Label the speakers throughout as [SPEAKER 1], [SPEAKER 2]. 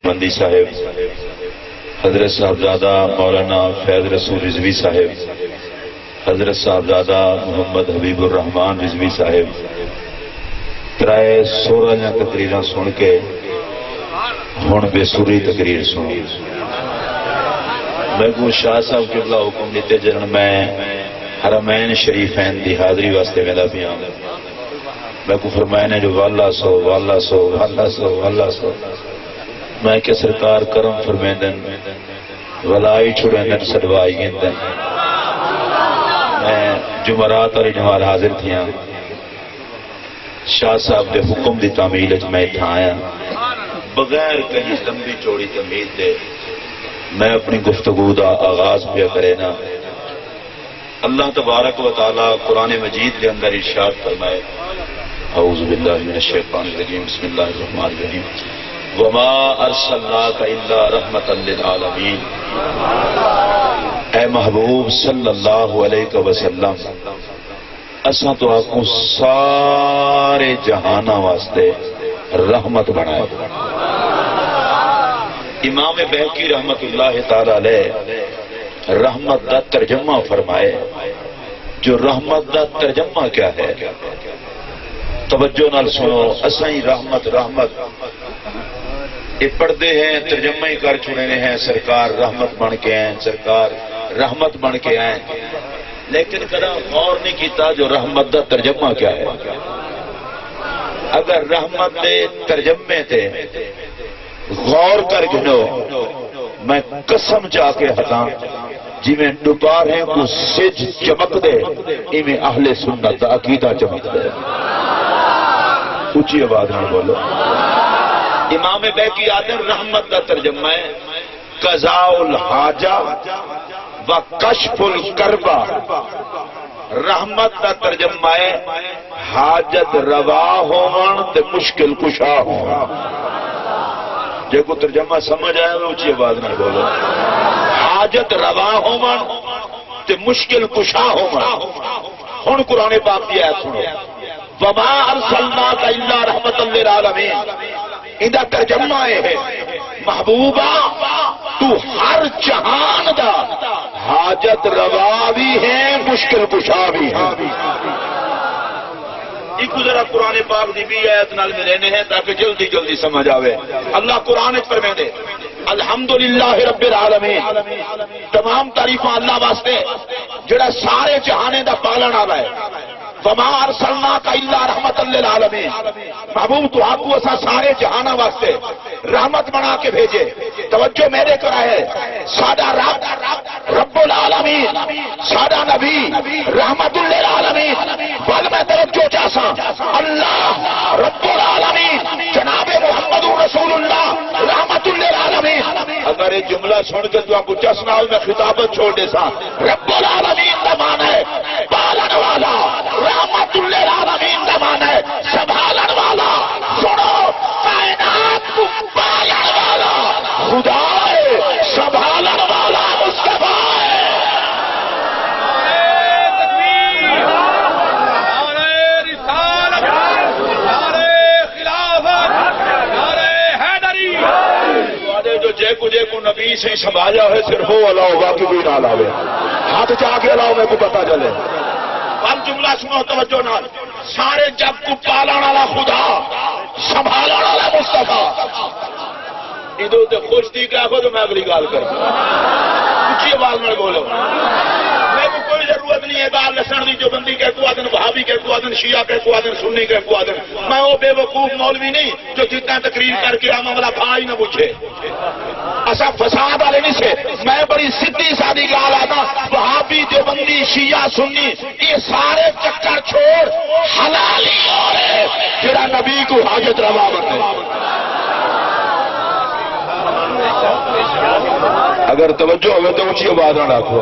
[SPEAKER 1] بندی صاحب، حضرت صاحبزادہ مولانا فیض رسول رضوی صاحب، حضرت صاحبزادہ محمد حبیب الرحمان رضوی صاحب ترائے سورہ تقریراں سن کے ہن بے سوری تقریر سنو۔ میں کو شاہ صاحب قبلہ حکم دیتے جن میں حرمین شریفین دی حاضری واسطے ویلا پیا، میں کو فرمایا نے جو والا سو والا سو والا سو والا سو، میں کہ سرکار کرم فرمیندن ولائی چھڑیندن سڑوائی گندن۔ میں جمعرات اور جمعر حاضر تھیاں، شاہ صاحب دے حکم دی تعمیل میں تھا آیا، بغیر کہیں لمبی چوڑی تمہید دے میں اپنی گفتگو دا آغاز پہ کرے نا۔ اللہ تبارک و تعالی قرآن مجید کے اندر ارشاد فرمائے، اعوذ باللہ من الشیطان الرجیم، بسم اللہ الرحمن الرحیم، وما ارسلناک الا رحمتا للعالمین۔ اے محبوب صلی اللہ علیہ وسلم، اساں تو آپ کو سارے جہانہ واسطے رحمت بنائے۔ امام بہقی رحمت اللہ تعالی علیہ رحمت دا ترجمہ فرمائے۔ جو رحمت دا ترجمہ کیا ہے؟ توجہ نال سنو، اسائی رحمت رحمت یہ پڑھتے ہیں، ترجمہ ہی کر چھوڑے ہیں، سرکار رحمت بن کے آئیں، سرکار رحمت بن کے آئیں، لیکن کدا غور نہیں کیتا جو رحمت دا ترجمہ کیا ہے۔ اگر رحمت دے ترجمے تے غور کر گنو، میں قسم چاہ کے ہٹاں جی میں دوپہر کو سج چمک دے، ایویں اہل سنت دا عقیدہ چمک دے۔ اونچی آواز میں بولو۔ امام بہقی آدم رحمت دا ترجمہ ہے قضاء الحاجہ و کشف الکربہ۔ رحمت دا ترجمہ ہے حاجت روا ہون تے مشکل کشا ہون۔ جے کو ترجمہ سمجھ آئے وہ اونچی آواز میں بولو۔ حاجت روا ہون تے مشکل کشا ہون۔ ہن قرآن پاک کی آیت سنو، وما ارسلناک الا رحمتا للعالمین۔ اندہ ترجمہ ہے محبوبہ تو ہر جہان دا حاجت روا بھی ہے، مشکل کشا بھی ہے۔ ایک ذرا قرآن پاک دی بھی آیت نال ملنے ہیں تاکہ جلدی جلدی سمجھ آوے۔ اللہ قرآن فرمائے دے، الحمدللہ رب العالمین، تمام تعریفاں اللہ واسطے جڑا سارے جہانے دا پالن والا ہے۔ وما ارسلناک الا رحمتا للعالمین، محبوب تو آپ کو اسا سارے جہانہ واسطے رحمت بنا کے بھیجے۔ توجہ میرے کرا ہے، سادہ رب العالمین، سادہ نبی رحمت للعالمین، بل میں توجہ چاہساں اللہ رب العالمین جناب محمد رسول اللہ رحمت للعالمین۔ اگر یہ جملہ سن کے تو آپ کو چسنا میں خطابت چھوڑ دے سا، رب العالمین کا معنی ہے پالن والا، رحمت للعالمین کا معنی ہے سنبھالن والا۔ سنو، کائنات کو پالن والا خدا ہے، سنبھالن والا مصطفیٰ ہے۔
[SPEAKER 2] نعرہ رسالت، نعرہ خلافت، نعرہ حیدری۔
[SPEAKER 1] جو جے کو نبی سے سنبھالا ہے صرف وہ اللہ، باقی کوئی نہ لاوے۔ ہاتھ چاہ کے لاؤ میں کو پتا چلے۔ اب جملہ سنو توجہ نال، سارے جب کو پالن والا خدا، سنبھالن والا مصطفیٰ۔ ادھر تے خوش تھی کہ آخو تو میں اگلی گال کروں، اونچی آواز میں بولو۔ میں کو کوئی ضرورت نہیں ہے گال لسن دی، جو بندی کہ کو آدن وہابی کہ کو آدن شیعہ کہ کو آدن سنی کہ کو آدن۔ میں وہ بے وقوف مولوی نہیں جو جتنا تقریر کر کے آما والا بھائی نہ پوچھے۔ ایسا فساد والے نہیں سے، میں بڑی سیدھی سادی گال آتا، وہابی دیوبندی شیعہ سنی یہ سارے چکر چھوڑ، حلالی اور ہے جڑا نبی کو حاجت روا بنے۔ اگر توجہ ہوئے تو اونچی آواز نہ رکھو۔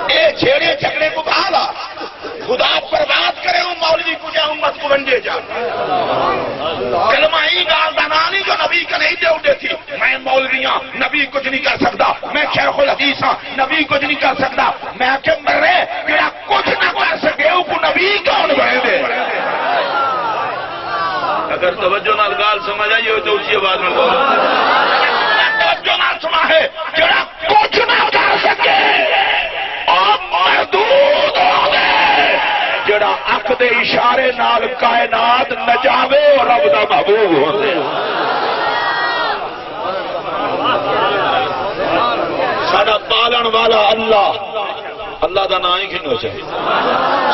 [SPEAKER 1] اے چھیڑے جھگڑے کو بھالا، خدا برباد کرے ہوں مولوی کو جا امت کو ونڈے جا۔ کلمہ ہی گال دانانی جو نبی کا نہیں دے اٹھے تھی، میں مولویاں نبی کچھ نہیں کر سکتا، میں شیخ الحدیث ہاں نبی کچھ نہیں کر سکتا۔ میں کہ مرے جڑا کچھ نہ کر سکے وہ نبی کون بنے دے؟ اگر توجہ نال گال سمجھ آئی ہو تو اچھی آواز میں بولو. توجہ نال سنا ہے جڑا کچھ نہ کر سکے اور محدود ہو گئے، جڑا اک دے اشارے نال کائنات نچاوے اور رب دا محبوب ہوندے. ساڈا پالن والا اللہ دا نام ہی گھنو چاہیے،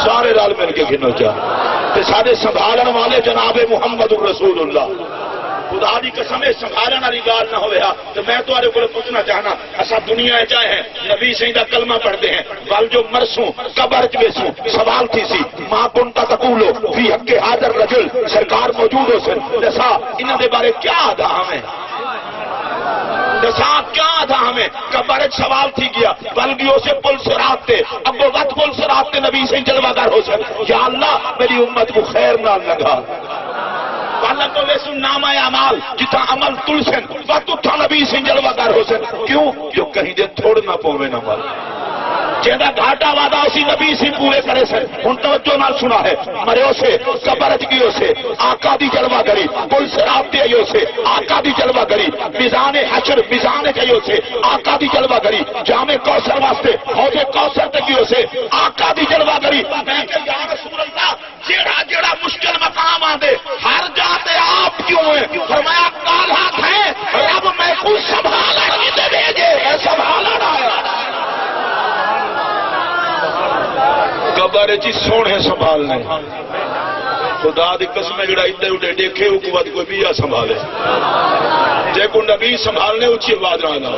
[SPEAKER 1] سارے رل مل کے گھنو چاہیے. سارے سنبھالن والے جناب محمد رسول اللہ. خدا دی قسم سنبھالن والی گال نہ ہوئے تو میں تمہارے کو پوچھنا چاہنا، اصا دنیا چاہے ہیں نبی سی دا کلمہ پڑھتے ہیں، ول جو مرسوں قبر چ ویسوں سوال تھی سی ماں کنتا تقولو فی حق حاضر رجل، سرکار موجود ہو سن دسا انہاں دے بارے کیا آدھا ہمیں، دسا کیا آدھا ہمیں. قبر سوال تھی گیا بلکہ اسے پل سرات تے ابو وقت پل سرات تے نبی سے جلوہ گر ہو سن، یا اللہ میری امت کو خیر نہ لگا. اللہ کو ویسو نام اعمال جتا عمل تل سن وقت اتھا نبی سے جلوہ گر ہو سن. کیوں؟ جو کہیں دے تھوڑ نہ پوے نہ مل جیدہ گھاٹا وعدہ اسی نبی سے پورے کرے سن. ان توجہ نال سنا ہے مریو سے قبر گیو سے آقا دی جلوہ گری، پل سرات تے ایو سے آقا دی جلوہ گری، میزان حشر میزان ایو سے آقا دی جلوہ گری، جامع کوثر واسطے حوض کوثر تے گیو سے آقا دی جلوہ گری. میں کہ یا رسول اللہ جیڑا جیڑا مشکل مقام آندے ہر جاتے آپ کیوں ہیں؟ فرمایا کالا ہے رب میں کو سنبھالا نہیں دے بھیجے، میں سنبھالا نہ آیا. قبر چی سونے سنبھالنے خدا دی قسم جڑا ادھر اٹھے دیکھے حکومت کوئی بھی سنبھالے، جے کو نبی سنبھالنے اچھی آواز رہنا.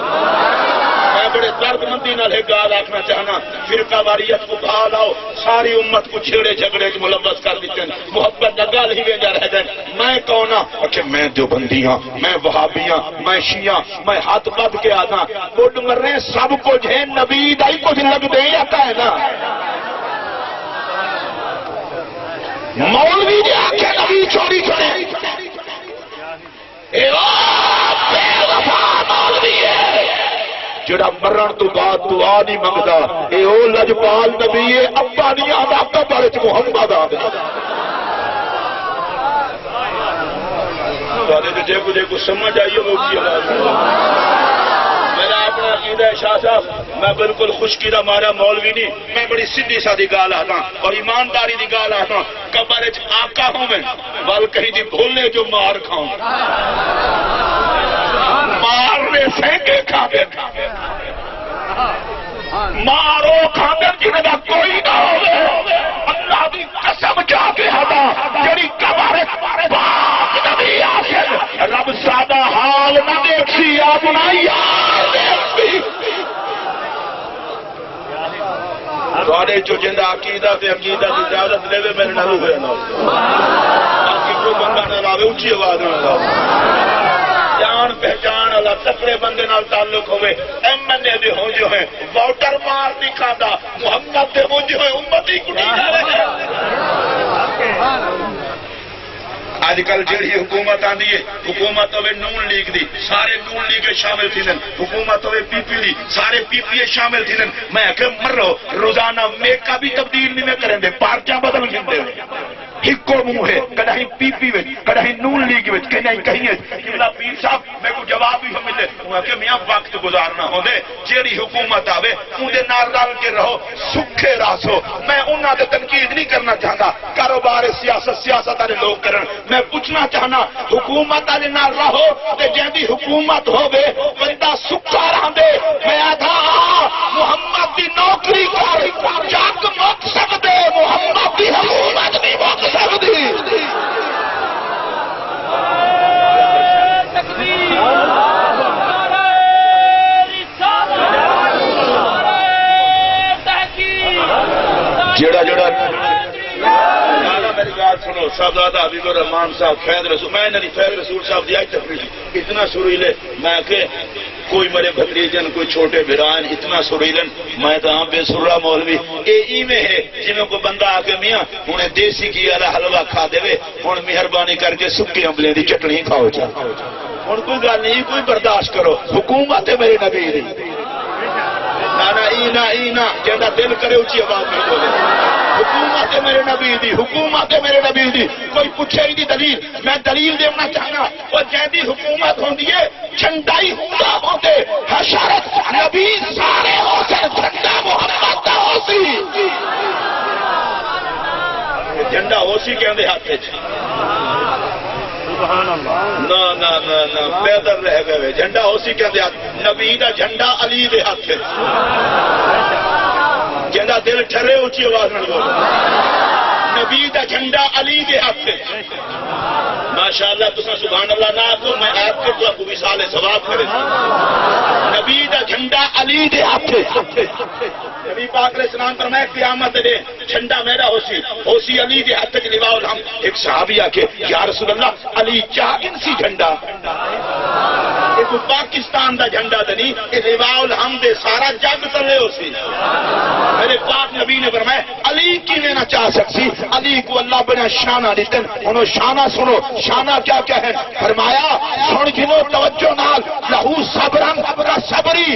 [SPEAKER 1] میں بڑے درد مندی نال ایک گال آکھنا چاہنا، فرقہ واریت کو بھال آؤ ساری امت کو چھیڑے جھگڑے چ ملوث کر دیتے ہیں، محبت نگال ہی ویجا رہ جائیں. میں کونا کہ میں دیوبندیاں، میں وہابیاں، میں شیعہ، میں ہاتھ بد کے آنا بڑھ مر رہے سب کچھ ہے نبی دا ہی کچھ لگ دے آتا ہے نا. مولوی نے آکھے نبی چوری کرے اے بے وفا مولوی ہے جڑا مرن تو بعد دعا نہیں منگتا، اے او لجپال نبی ہے ابا نہیں آدھا قبر وچ محمد آ گیا. جے کو سمجھ آئیے وہ کی آواز. میرا اپنا عقیدہ ہے شاہ صاحب، میں بالکل خشکی دا مارا مولوی نہیں، میں بڑی سیدھی سادھی گال آتا اور ایمانداری دی گال آتا. قبر وچ آقا ہوں میں ول کہیں دی بھولنے جو مار کھاؤں، مارنے سینکے کھانے مارو کھانے جنہیں دا کوئی نہ ہوئے. اللہ دی قسم جا کے ہدا جڑی قبر پاک نبی آخر رب سادہ حال نہ دیکھی اپنا یار دیکھی. تھوڑے جو جندہ عقیدہ تے عقیدہ کی اجازت لے وے میرے نالو ہوئے نہ باقی کوئی بندہ نہ لاوے اچھی آواز نہ لاوے. جان پہچان اللہ تکڑے بندے نال تعلق ہوئے. ایم این اے دے ہوں جو ہیں ووٹر مار نہیں کھاتا، محمد دے ہوں جو ہیں امتی کو نہیں جا رہے. آج کل جڑی حکومت آندی ہے، حکومت ہوئے نون لیگ دی سارے نون لیگ شامل تھی دن، حکومت ہوئے پی پی دی سارے پی پی شامل تھی دن. میں کہ مرو روزانہ میکا بھی تبدیل نہیں میں کریں دے، پارٹیاں بدل گھنٹے ہکو منہ ہے، کدہیں پی پی وچ کدہیں نون لیگ وچ کہیں قبلہ پیر صاحب میں کو جواب ہی ملے وہ کہ میاں وقت گزارنا ہو دے جیڑی حکومت آوے اندے نال رل کے رہو سکھے راسو. میں انہاں تے تنقید نہیں کرنا چاہتا، کاروبار سیاست والے لوگ کرن. میں پوچھنا چاہنا حکومت والے نال رہو تے جیندی حکومت ہوے بندہ سکھا رہندے. میں آدھا محمد دی نوکری کر جگ مک سکدے، محمد دی حکومت نہیں مک سکدی. جڑا میری بات سنو صاحبزادہ حبیب الرحمان صاحب فیض رسول، میں نہیں فیض رسول صاحب دی آج تقریر اتنا سریلے میں کہ کوئی میرے بھتریجن کوئی چھوٹے بھرائن اتنا سریلن میں تو ہاں بے سرہ مولوی اے میں ہے جنہوں کو بندہ آ کے میاں انہیں دیسی کی والا حلوہ کھا دے ہوں مہربانی کر کے سکے امبلے دی چٹنی کھاؤ جا ہوں کوئی گل نہیں کوئی برداشت کرو. حکومت ہے میرے نبی دی نا اینا اینا جیسا دل کرے اچھی آواز میں بولے. حکومت میرے نبی دی، حکومت میرے نبی دی، کوئی پوچھے ہی دی دلیل، میں دلیل دینا چاہنا، وہ جیدی حکومت ہوندی ہے جھنڈا ہی ہوندا ہوندے، حشرت نبی سارے ہو سے جھنڈا محمد دا ہو سی، جھنڈا ہو سی کہندے ہاتھ وچ نہ نہ نہ نہ پیدل رہ گئے، جھنڈا ہو سی کہندے ہاتھ، نبی دا جھنڈا علی دے ہاتھ وچ، جہاں دل ٹھرے اونچی آواز نہ بولو، نبی دا جھنڈا علی دے ہاتھ وچ، ماشاءاللہ تساں سبحان اللہ نہ آکھو، میں آپ کے تو بھی سال ثواب کرے، نبی دا جھنڈا علی دے ہاتھ وچ، نبی پاک علیہ السلام فرمایا قیامت دے جھنڈا میرا ہو سی علی دے ہاتھ وچ لواء الحمد، ایک صحابی آکھے یا رسول اللہ علی چاہن سی جھنڈا، ایک پاکستان دا جھنڈا تے نہیں، یہ لواء الحمد سارا جگ تلے ہو سی، میرے پاک نبی نے فرمایا علی کی میں نہ چاہ سکتی، علی کو اللہ بنا شانہ دیتن، انہوں شانہ سنو، شانہ کیا کہیں، فرمایا سن گنو توجہ نال، لہو صبرن کا صبری،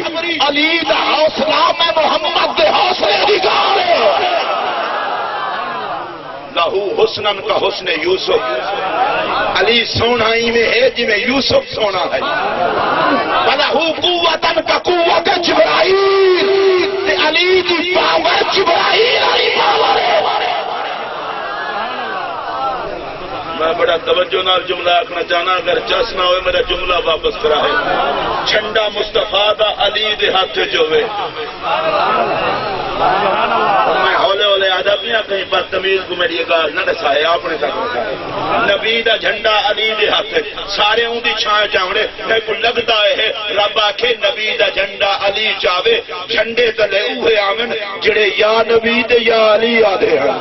[SPEAKER 1] علی دا حوصلہ میں محمد دے حوصلے دی گارے، لہو حسنن کا حسن یوسف، علی سونا ہی میں ہے جی میں یوسف سونا ہے، بلہو قوتن کا قوت جبرائیل، علی کی پاور جبرائیل علی پاور ہے، میں بڑا توجہ نال جملہ آکھنا چاہنا، اگر چس نہ ہوئے میرا جملہ واپس کرا ہے، جھنڈا مصطفیٰ دا علی دے ہاتھ جو ہے، میں ہولے ہولے آدھا بھی کہیں بدتمیز کو میری یہ گال نہ دسائے، آپ نے تک رکھا نبی دا جھنڈا علی دے ہاتھ سارے ہوں دی چھائے چاہنے، میں کو لگتا ہے رب آکھے نبی دا جھنڈا علی چاہے، جھنڈے تلے اوہے آمن جڑے یا نبی دے یا علی آدھے ہیں،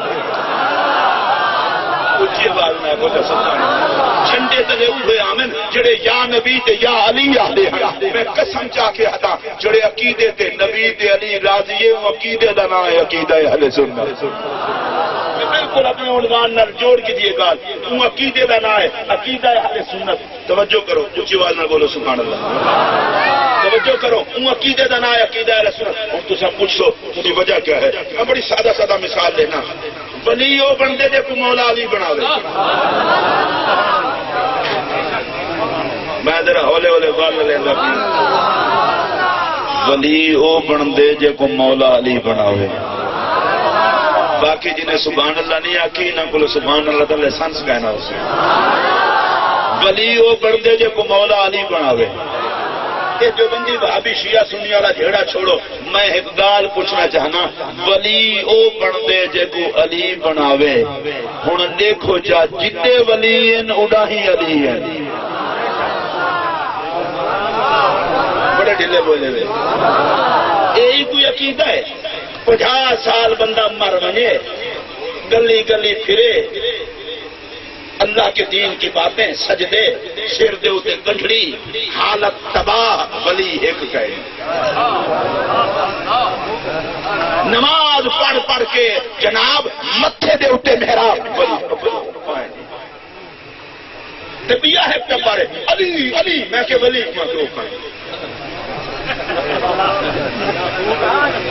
[SPEAKER 1] اچھی بات میں کو سکتا ہوں، جھنڈے تلے اوہے آمن جڑے یا نبی تے یا علی آدھے ہیں، میں قسم چاہ کے ہتا جڑے عقیدے تے نبی تے علی راضیے ہوں، عقیدے دا نام ہے عقیدہ اہل سنت، میں بالکل اپنے عنوان نال جوڑ کے دیئے گال، وہ عقیدے دا نام ہے عقیدہ اہل سنت، توجہ کرو اچھی آواز نہ بولو سبحان اللہ، توجہ کرو، وہ عقیدے دا نام ہے عقیدہ اہل سنت، ہم تو سب پوچھ سو اس کی وجہ کیا ہے، میں بڑی سادہ سادہ مثال لینا، ولی او بندے دے کو مولا علی بناوے، میں ذرا ہولے ہولے بال لینا، ولی او بندے جے کو مولا علی بناوے، باقی جنہیں سبحان اللہ نہیں آکی نہ کلو سبحان اللہ تعالی لسانس کہنا اسے، ولی او بندے جے کو مولا علی بناوے، کہ جو بندی بھابی شیعہ سنی والا جھیڑا چھوڑو، میں ایک گال پوچھنا چاہنا، ولی او بندے جے کو علی بناوے، ہن دیکھو جا جتے ولی ہیں اڑا ہی علی ہیں، بڑے ڈھلے بولے ہوئے، یہی کوئی عقیدہ ہے، 50 سال بندہ مر بنے، گلی گلی پھرے، اللہ کے دین کی باتیں سجدے، سر دے اتے گنڈھڑی، حالت تباہ، ولی ایک کہے، نماز پڑھ پڑھ کے جناب متھے دے اتے محراب، تبیہ ہے کبارے، علی علی میں کہ ولی کیوں کہیں،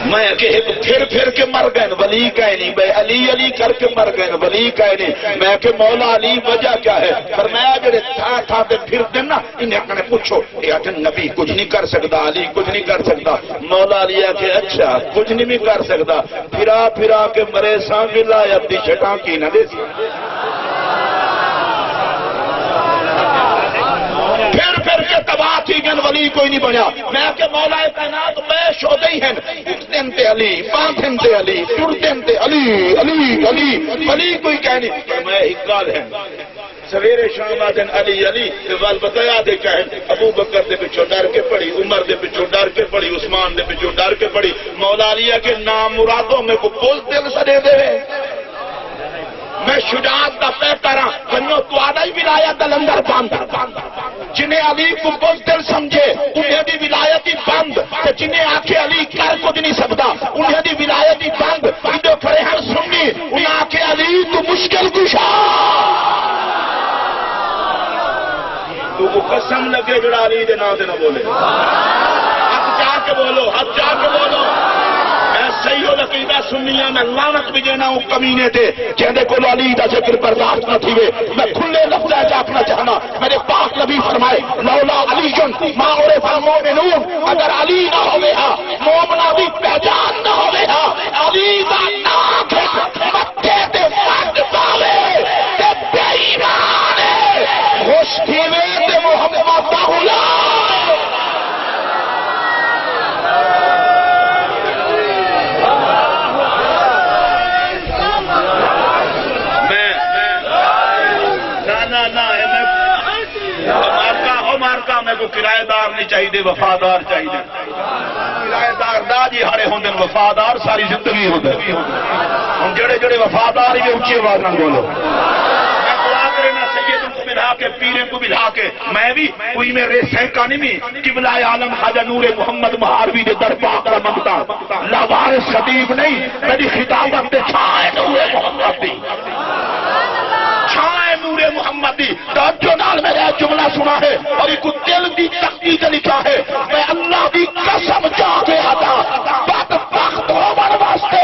[SPEAKER 1] میں کہ پھر کے مر گئے ولی کہے نہیں، بھائی علی علی کر کے مر گئے ولی کہے نہیں، میں کہ مولا علی وجہ کیا ہے، فرمایا جڑے تھا تھا تے پھر دینا انہیں اپنے پوچھو، یہ آٹھن نبی کچھ نہیں کر سکتا، علی کچھ نہیں کر سکتا، مولا علی کہ اچھا کچھ نہیں بھی کر سکتا، پھرا پھرا کے مرے ساں ولایت دی چھٹاں کی نہ دے سی، پھر کے تباہ تھی گن ولی کوئی نہیں بنیا، میں کہ مولا کائنات پیش ہو گئی ہیں، اٹھتے تے علی، باندھن تے علی، ٹرتے تے علی علی علی، ولی کوئی کہنی، میں اقبال ہے، سویرے شام آدھن علی علی، وال بتایا دے کہیں، ابو بکر دے پچھو ڈر کے پڑی، عمر دے پچھو ڈر کے پڑی، عثمان دے پچھو ڈر کے پڑی، مولا علی کے نام مرادوں میں کو بول دل سڑے دے، میں شجاعت دا پیکراں جنو تو آدھا ہی ولایت دلندر باندھ، جنہیں علی کو بزدل سمجھے انہیں دی ولایتی بند، جنہیں آکھے علی کر کچھ نہیں سکتا انہیں دی ولایتی بند، جو کھڑے ہیں سنی انہیں آکھے علی تو مشکل کشا، تو کو قسم لگے جڑا علی دے نام دے نہ بولے، ہاتھ چاہ کے بولو، ہاتھ چاہ کے بولو، میں صحیح عقیدہ سنیاں میں لعنت بھی دینا ہوں کمینے تھے جہدے کو علی دا ذکر برداشت نہ تھی میں کھلے لفظ ہے آکھنا چاہنا میرے پاک نبی فرمائے لولا علی جن ما عرف المؤمنون اگر علی نہ ہوئے ہاں مومنہ بھی پہچان نہ ہوئے ہاں علی دا ناک مکے تے فرد پاوے تے بے ایمان ہے خوش تھیوے تے محمد باہولا مارکا میں کو کرایہ دار نہیں چاہیے وفادار چاہیے کرایہ دار دا جی ہارے ہوں وفادار ساری زندگی ہوتے ہوں جڑے جڑے وفادار ہی اچھی آواز نہ بولو میں دعا کرنا سیدوں کو ملا کے پیرے کو ملا کے میں بھی کوئی میرے سینکا نہیں قبلہ عالم خواجہ نور محمد مہاروی دے در پاک کا منگتا لاوارث خطیب نہیں میری خطابت دے چھائے نور محمد دی چھائے نور محمد دی توجہ نال میں نے جملہ سنا ہے اور ایک دل دی تختی سے لکھا ہے میں اللہ دی قسم چاہ کے آتا بدبخت ہومن واسطے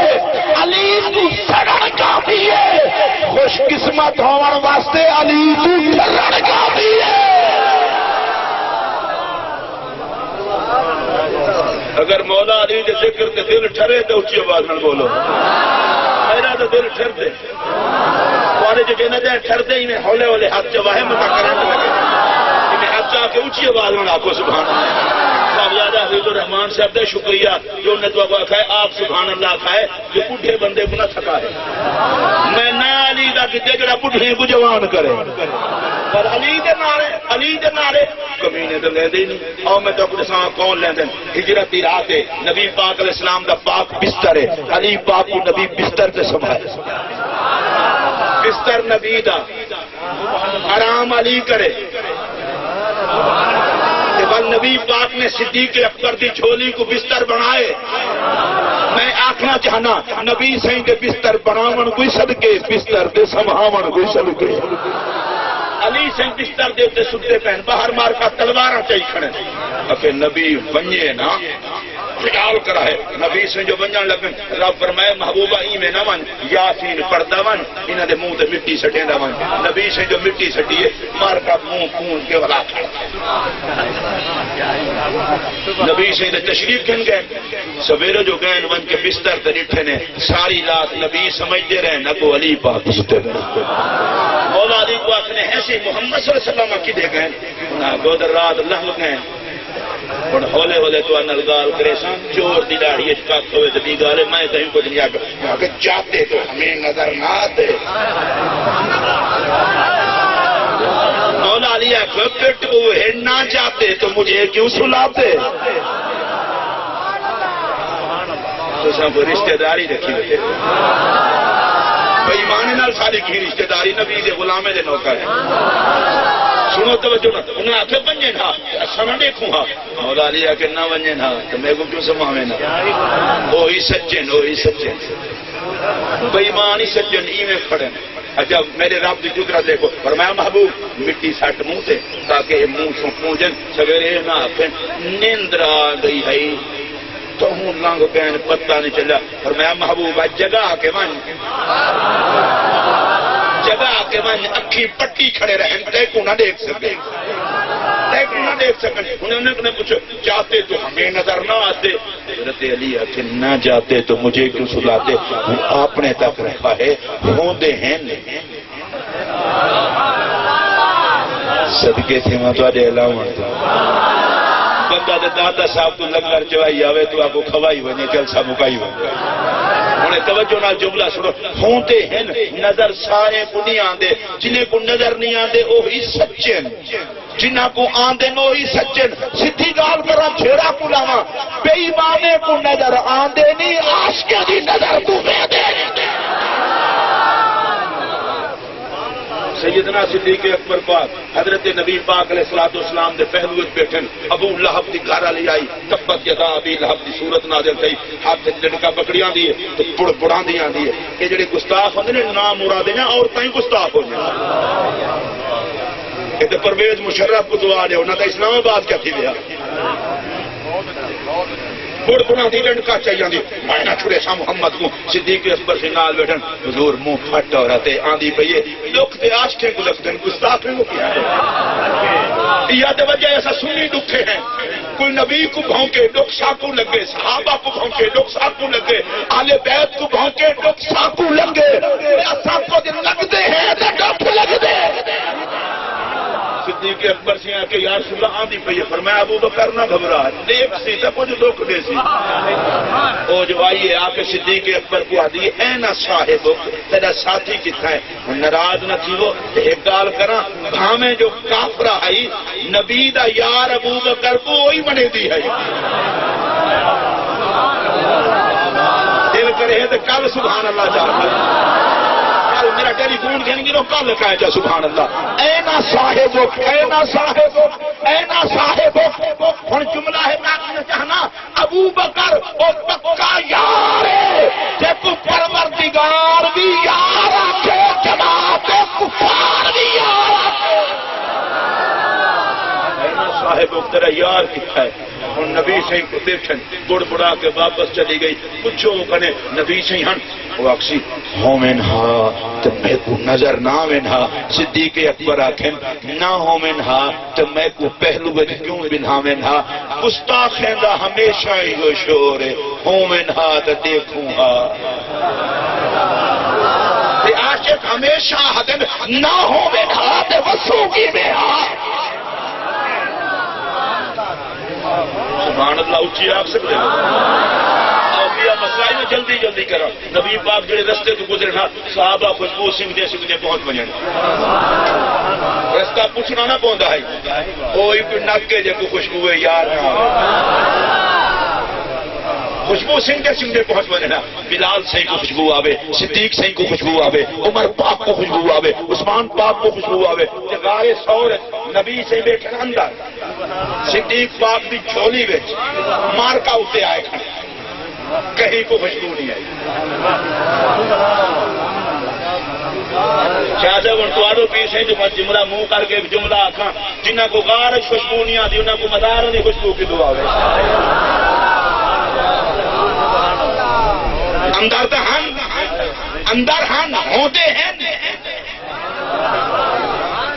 [SPEAKER 1] علی تو سڑن کافی ہے خوش قسمت ہومن واسطے علی تو سڑن کافی ہے اگر مولا علی دے ذکر تے دل ٹھرے تو اچھی آواز نہ بولو میرا تو دل ٹھر دے والے جو کہنا جائے ٹھر دے ہی میں ہولے ہولے ہاتھ چواہے متا کرنے لگے میں ہاتھ چاہ کے اونچی آواز میں آپ کو سبحان اللہ صاحبزادہ حفیظ الرحمان صاحب دے شکریہ جو نے دعا کھائے آپ سبحان اللہ کھائے جو بڈھے بندے کو نہ تھکا ہے میں نہ علی دا کتے جڑا بڈھے کو جوان کرے پر علی دے نعرے کمینے تو لے دے نہیں اور میں تو اپنے ساتھ کون لے دیں ہجرت دی رات ہے نبی پاک علیہ السلام دا پاک بستر ہے علی پاک کو نبی بستر سے سنبھالے بستر نبی دا آرام علی کرے جب نبی پاک نے صدیق اکبر دی جھولی کو بستر بنائے میں آکھنا چاہنا نبی سہیں دے بستر بناون کوئی صدقے بستر دے سمہاون کوئی صدقے علی سہیں بستر دے تے ستے پہن باہر مار کا تلوارہ چاہی کھڑے اکھے نبی ونجے نا خیال کرا ہے نبی سے جو ونجان لگن رب فرمائے محبوبہ ہی میں نہ ون یاسین پڑھتا ون انہاں دے منہ تے مٹی سٹے دا ون نبی سے جو مٹی سٹی ہے مار کا منہ خون کے ولا کھڑا نبی سے دے تشریف کن گئے سویرے جو گئے ون کے بستر تے ڈٹھے نے ساری رات نبی سمجھتے رہے نہ کو علی پاک ستے مولا علی کو اپنے ایسے محمد صلی اللہ علیہ وسلم کی دے گئے نہ گودر رات اللہ گئے اور ہولے ہولے تو انل گال کرے سان چور دی داڑھی اچکاک ہوئے تو دی گالے میں کہیں کو دنیا کہ چاہتے تو ہمیں نظر نہ آتے مولا علی کو پٹ ہوئے نہ چاہتے تو مجھے کیوں سلاتے تو سب کو رشتہ داری رکھی ہوئے بھئی مانے نال ساری کی رشتہ داری نبی دے غلامے دے نوکر ہے سنو توجہ نہ انہیں آکھے بنجے نہ سنہ دیکھوں ہاں مولا علی آکھے نہ بنجے نہ تو میں کو کیوں سماوے نہ وہی سچن بھئی مانی سچن ہی میں کھڑے اچھا میرے رب دی قدرت دیکھو فرمایا محبوب مٹی سٹ منہ سے تاکہ منہ سو پونجن سویرے نہ آکھے نیندرا گئی ہے تو ہوں لانگ پین پتہ نہیں چلا فرمایا محبوب جگہ کے من جگہ کے من اکھی پٹی کھڑے رہیں تے کو نہ دیکھ سکے انہوں نے پوچھو چاہتے تو ہمیں نظر نہ آتے حضرت علی آتے نہ جاتے تو مجھے کیوں سلاتے آپ نے تک رکھا ہے ہوندے ہیں صدقے سے میں تو آجے علاوہ بندہ دے دادا صاحب تو لنگر چوائی آوے تو آپ کو کھوائی ہوئے جلسہ مکائی ہوئے انہیں توجہ نال جملہ سنو ہوندے ہیں نظر سارے کو نہیں آندے جنہیں کو نظر نہیں آندے وہی سچن جنہ کو آندے وہی سچن سدھی گال کرا چھیڑا کو لاواں بے ایمانے کو نظر آندے نہیں عاشقاں دی نظر تو میں دے سیدنا صدیق اکبر پاک حضرت نبی پاک علیہ السلام دے پہلو بیٹھن ابو لہب دی گھر علی آئی تبت یدا ابی لہب دی صورت نازل تھی ہاتھ لڑکا پکڑیاں دی تو پڑ پڑاں دیاں دی یہ جڑے گستاخ ہوندے نے نام مراد ہیں اور تائیں گستاخ ہوندے کہ تے پرویز مشرف کو دعا دے انہاں دا اسلام آباد کیا تھی لیا بڑ بنا دی لنکا چاہیے دی میں نہ چھڑے سا محمد کو صدیق اکبر سے نال بیٹھن حضور منہ پھٹ اور رہتے آندھی پئیے لوگ تے آشتے کو لگتے ہیں گستاخ کو کیا ہے یا دے وجہ ایسا سنی دکھے ہیں کوئی نبی کو بھونکے ڈوک ساکو لگے صحابہ کو بھونکے ڈوک ساکو لگے آل بیت کو بھونکے ڈوک ساکو لگے ایسا کو دن لگتے ہیں ڈوک لگتے صدیق اکبر سے آکے یا رسول اللہ آندھی پہ یہ فرمایا ابو بکر نہ گھبرا دیکھ سی تب جو دکھ دے سی او جو آئیے آکے صدیق اکبر کو آدھی اینا صاحب تیرا ساتھی کتنا ہے ناراض نہ تھی وہ ایک گال کرا بھامے جو کافرہ آئی نبی دا یار ابو بکر کو وہی بنے دی ہے دل کرے ہے تو کل سبحان اللہ چاہتا میرا ٹیلی فون کہیں گے کل کہا جا سبحان اللہ اینا صاحب اینا صاحب اینا صاحب ہن جملہ ہے میں چاہنا ابو بکر او پکا یار ہے جے کو پروردگار بھی یار آکھے جناب کفار بھی یار آکھے اینا صاحب تیرا یار کتنا ہے اور نبی سے کو دیکھن گڑ بڑا کے واپس چلی گئی پوچھو کنے نبی سے ہن وہ اکسی ہومنہا تو میں کو نظر نہ منہا صدیق اکبر آکھن نہ ہومنہا تو میں کو پہلو بج کیوں بنہا منہا گستاخیں دا ہمیشہ ہی ہو شور ہے ہومنہا تو دیکھوں ہا تے عاشق ہمیشہ حدن نہ ہومنہا تو وسوگی میں ہا سبحان اللہ اچھی آپ سکتے ہیں مسئلہ میں جلدی جلدی کرا نبی پاک جڑے رستے تو گزرے نا صحابہ خوشبو سنگھنے پہنچ بنے رستہ پوچھنا نہ پہنچا ہے کوئی کوئی نکے جے کو خوشبو ہے یار خوشبو سنگھنے پہنچ بنے نا بلال سے کو خوشبو آوے صدیق سے کو خوشبو آوے عمر پاک کو خوشبو آوے عثمان پاک کو خوشبو آوے جگارے سور نبی سے بیٹھے اندر صدیق پاک بھی چھولی بیچ مار کا اتے آئے کھڑے کہیں کو خوشبو نہیں آئی شاہ صاحب انتوارو پیس ہیں جو جملہ منہ کر کے جملہ آکھاں جنہ کو غارش خوشبو نہیں آتی انہ کو مدار نہیں خوشبو کی دعا ہوئے اندر ہن ہوتے ہیں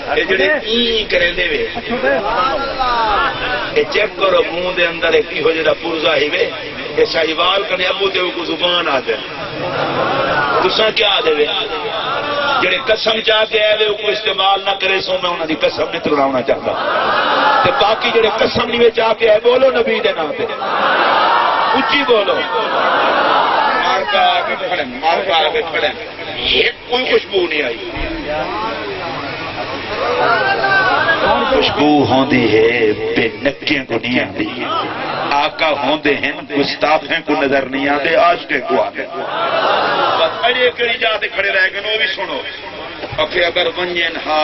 [SPEAKER 1] یہ جڑے این کریں دے وے یہ چیک کرو منہ دے اندر ایک ہو جڑا پرزا ہی وے یہ شاہیوال کرنے ابو دے کو زبان آ جائے تساں کیا آ دے جڑے قسم چاہ کے آئے وہ کو استعمال نہ کرے سو میں انہوں نے قسم نہیں تراؤنا چاہتا تو باقی جڑے قسم نہیں چاہ کے آئے بولو نبی دے نام پہ اچھی بولو مارکا آگے کھڑے ایک کوئی خوشبو نہیں آئی خوشبو ہوندی ہے بے نکیں کو نہیں آتی آقا ہوندے ہیں گستاخیں کو نظر نہیں آتے عاشقیں کو آتے بس اڑے کڑی جاتے کھڑے رہ گئے وہ بھی سنو اکھے اگر ونجن ہا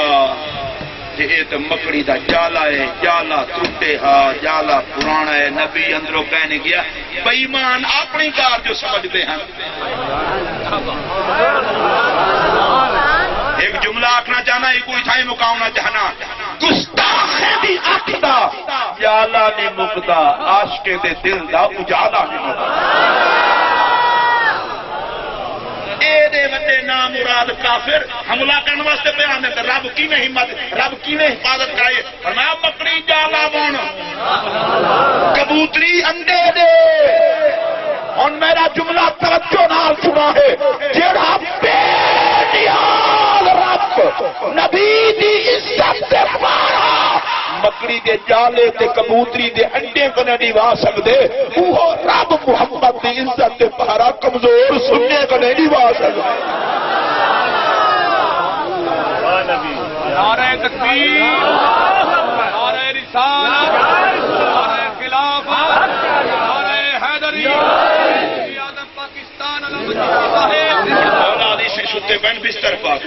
[SPEAKER 1] یہ تو مکڑی دا جالا ہے جالا ٹوٹے ہا جالا پرانا ہے نبی اندروں کہنے گیا بے ایمان اپنی کار جو سمجھتے ہیں ایک جملہ آکھنا چاہنا ایک کوئی تھائی مقامنا چاہنا گستاخیں دی آکھدا جالا نہیں مکدا عاشقے دے دل دا اجالا نہیں مکدا اے دے وڈے نام مراد کافر حملہ کرنے واسطے بیان دے رب کی میں ہمت رب کی میں حفاظت کرائے فرمایا مکڑی جالا بن کبوتری انڈے دے اور میرا جملہ توجہ نال سنا ہے جڑا بے نیاز رب نبی دی عزت سے پارا مکڑی دے جالے تے کبوتری دے انڈے کو نہیں وا سکدے وہ رب محمد دی عزت تے پارا کمزور سننے کو نہیں وا سکدے
[SPEAKER 2] نعرہ تکبیر نعرہ رسالت نعرہ خلافت نعرہ حیدری چھتے بین بستر پاک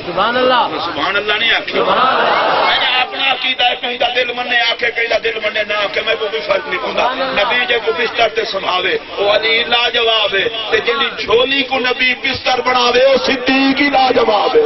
[SPEAKER 2] سبحان اللہ نہیں آکھے میں نے اپنا عقیدہ ہے کہیں دا دل مننے آکھے کہیں دا دل مننے نہ آکھے میں کوئی فرق نہیں پہندا نبی جے کو بستر تے سنبھاوے وہ علی لاجواب ہے تے جنی جھولی کو نبی بستر بناوے وہ صدیق ہی لاجواب ہے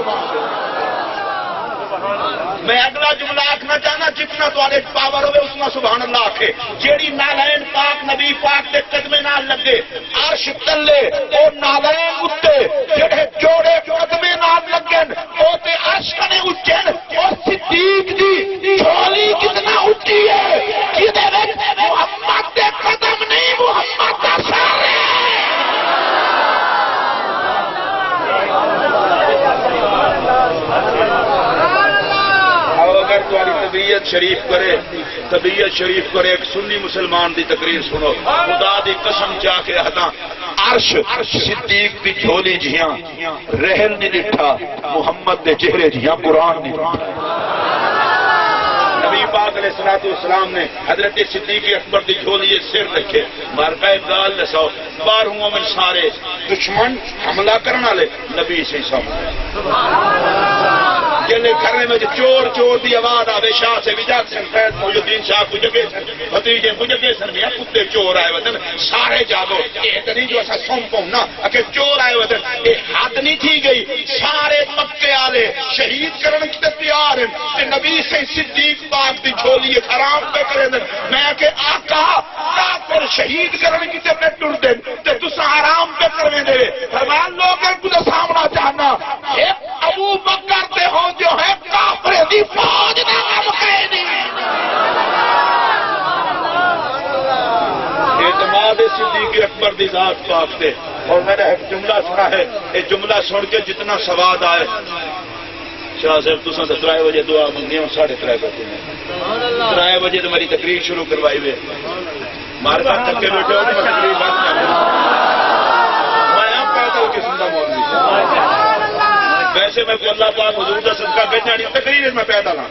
[SPEAKER 2] میں اگلا جملہ آکھنا چاہنا جتنا تواڈے پاور ہوئے اتنا سبحان اللہ آکھے جیڑی نالین پاک نبی پاک دے قدمے نال لگے عرش تلے او نالین اُتے جڑے جوڑے قدمے نال لگن او تے عرش کنے اُچن او صدیق دی جھولی کتنا اُچی ہے کدے وچ محمد دے قدم نہیں محمد دا سر ہے اگر تمہاری طبیعت شریف کرے ایک سنی مسلمان دی تقریر سنو خدا دی قسم چاہ کے ہتا عرش صدیق دی جھولی جیاں رحل نہیں ڈٹھا محمد دے چہرے جیاں قرآن نہیں ڈٹھا نبی پاک علیہ الصلوۃ والسلام نے حضرت صدیق اکبر دی جھولی سر رکھے مارکہ گال دساؤ باہروں من سارے دشمن حملہ کرنے والے نبی سے سامنے جلے گھرنے میں چور چور دی آواز آوے شاہ سے وجاد سن فیض محی الدین شاہ کو جگے سن بھتیجے کو جگے سن میں کتے چور آئے وطن سارے جاگو یہ نہیں جو ایسا سن پہنا کہ چور آئے وطن یہ حد نہیں تھی گئی سارے مکے آلے شہید کرنے کی تیار ہیں کہ نبی سے صدیق پاک دی جھولی حرام پہ کرے دن میں کہ آقا کافر شہید کرنے کی تے ٹر دن تے تسا حرام پہ کرنے دے فرمان لوگوں کو سامنا چاہنا ایک ابو بکر تے ہوں جو ہے کافر دی فوج نہ مقیدی اعتماد صدیق اکبر دی ذات پاک تے اور میں نے ایک جملہ سنا ہے یہ جملہ سن کے جتنا سواد آئے شاہ صاحب تساں 3 بجے دعا منگنی ہوں 3:30 بجے 3 بجے تو میری تقریر شروع کروائی ہوئے مار بات تک کے بیٹھے ہو میں تقریر بات کر رہا ہوں میں یہاں پیدا ہو کے سننا موضوع ویسے میں اللہ پاک حضور کا صدقہ بھیجانی تقریر میں پیدا ہوں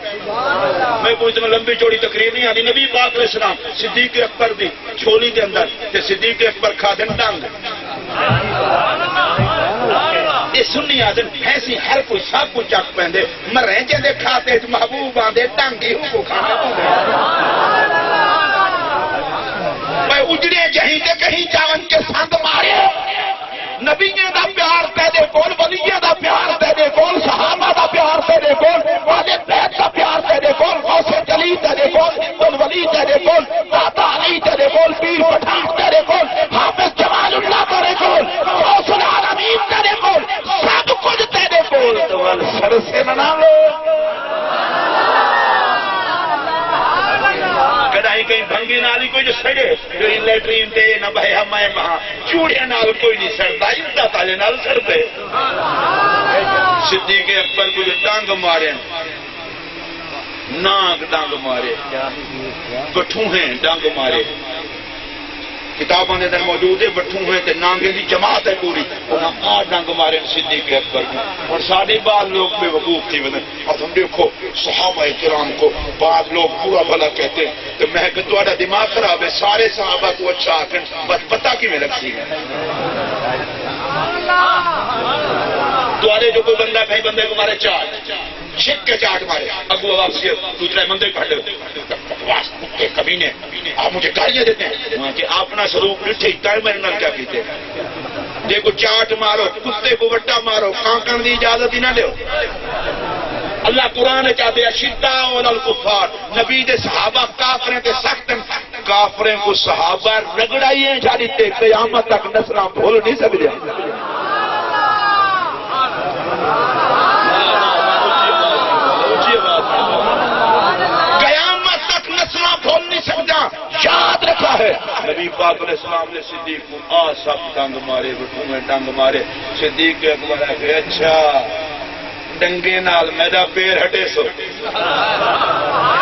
[SPEAKER 2] میں کوئی اتنا لمبی چوڑی تقریر نہیں آتی نبی پاک علیہ السلام صدیق اکبر دی چھولی کے اندر تے صدیق اکبر کھا دن ڈانگ یہ سنی آدم ایسی ہر کوئی سب کو چک پہندے مریں جے کھاتے محبوب آدھے ڈانگی ہوں کو کھانا میں اجڑے جہیں تے کہیں جاون کے سند مارے نبیوں دا پیار تیرے کول ولیوں دا پیار تیرے کول صحابہ دا پیار تیرے کول والے بیت دا پیار تیرے کول غوث جلی تیرے کول ولی تیرے کول داتا علی تیرے کول پیر پٹھان تیرے کول حافظ جمال اللہ تیرے کول غوث العالمین تیرے کول سب کچھ تیرے کول تو سر سے منا لو کدائی کہیں بھنگی نالی کوئی جو سڑے جو لیٹرین دے نہ بھائی ہمیں وہاں چوڑیاں نال کوئی نہیں سڑتا انتا تالے نال سڑتے صدیق اکبر کو جو ڈانگ مارے ناگ ڈانگ مارے بٹھوں ہیں ڈانگ مارے کتابوں نے در موجود ہے بٹھوں ہیں تے نانگیں دی جماعت ہے پوری انہاں ڈانگ مارے صدیق اکبر کو اور سارے بعض لوگ بے وقوف تھی ودن اور ہم دیکھو صحابہ کرام کو بعض لوگ پورا بھلا کہتے ہیں تو میں کہ تمہارا دماغ خراب ہے سارے صحابہ کو اچھا آکن بس پتہ کی میں لگتی ہے تمہارے جو کوئی بندہ کہیں بندے کو مارے چاٹ شک کے چاٹ مارے اگو واپسی دوسرے بندے کھڑے بکواس کتے کمینے آپ مجھے گالیاں دیتے ہیں وہاں کہ اپنا سلوک رٹھے تائی میرے نال کیا کہتے ہیں دیکھو چاٹ مارو کتے کو وٹا مارو کانکن دی اجازت ہی نہ لو اللہ قرآن چاہتے ہیں شداء علی الکفار نبی دے صحابہ کافریں تے سخت کافریں کو صحابہ رگڑائیے جاری تے قیامت تک نسلہ بھول نہیں سکتے قیامت تک نسلہ بھول نہیں سکتا یاد رکھا ہے نبی پاک علیہ السلام نے صدیق کو سب ڈنگ مارے بٹھوں میں ڈنگ مارے صدیق اکبر ہے اچھا ڈنگے نال میرا پیر ہٹے سو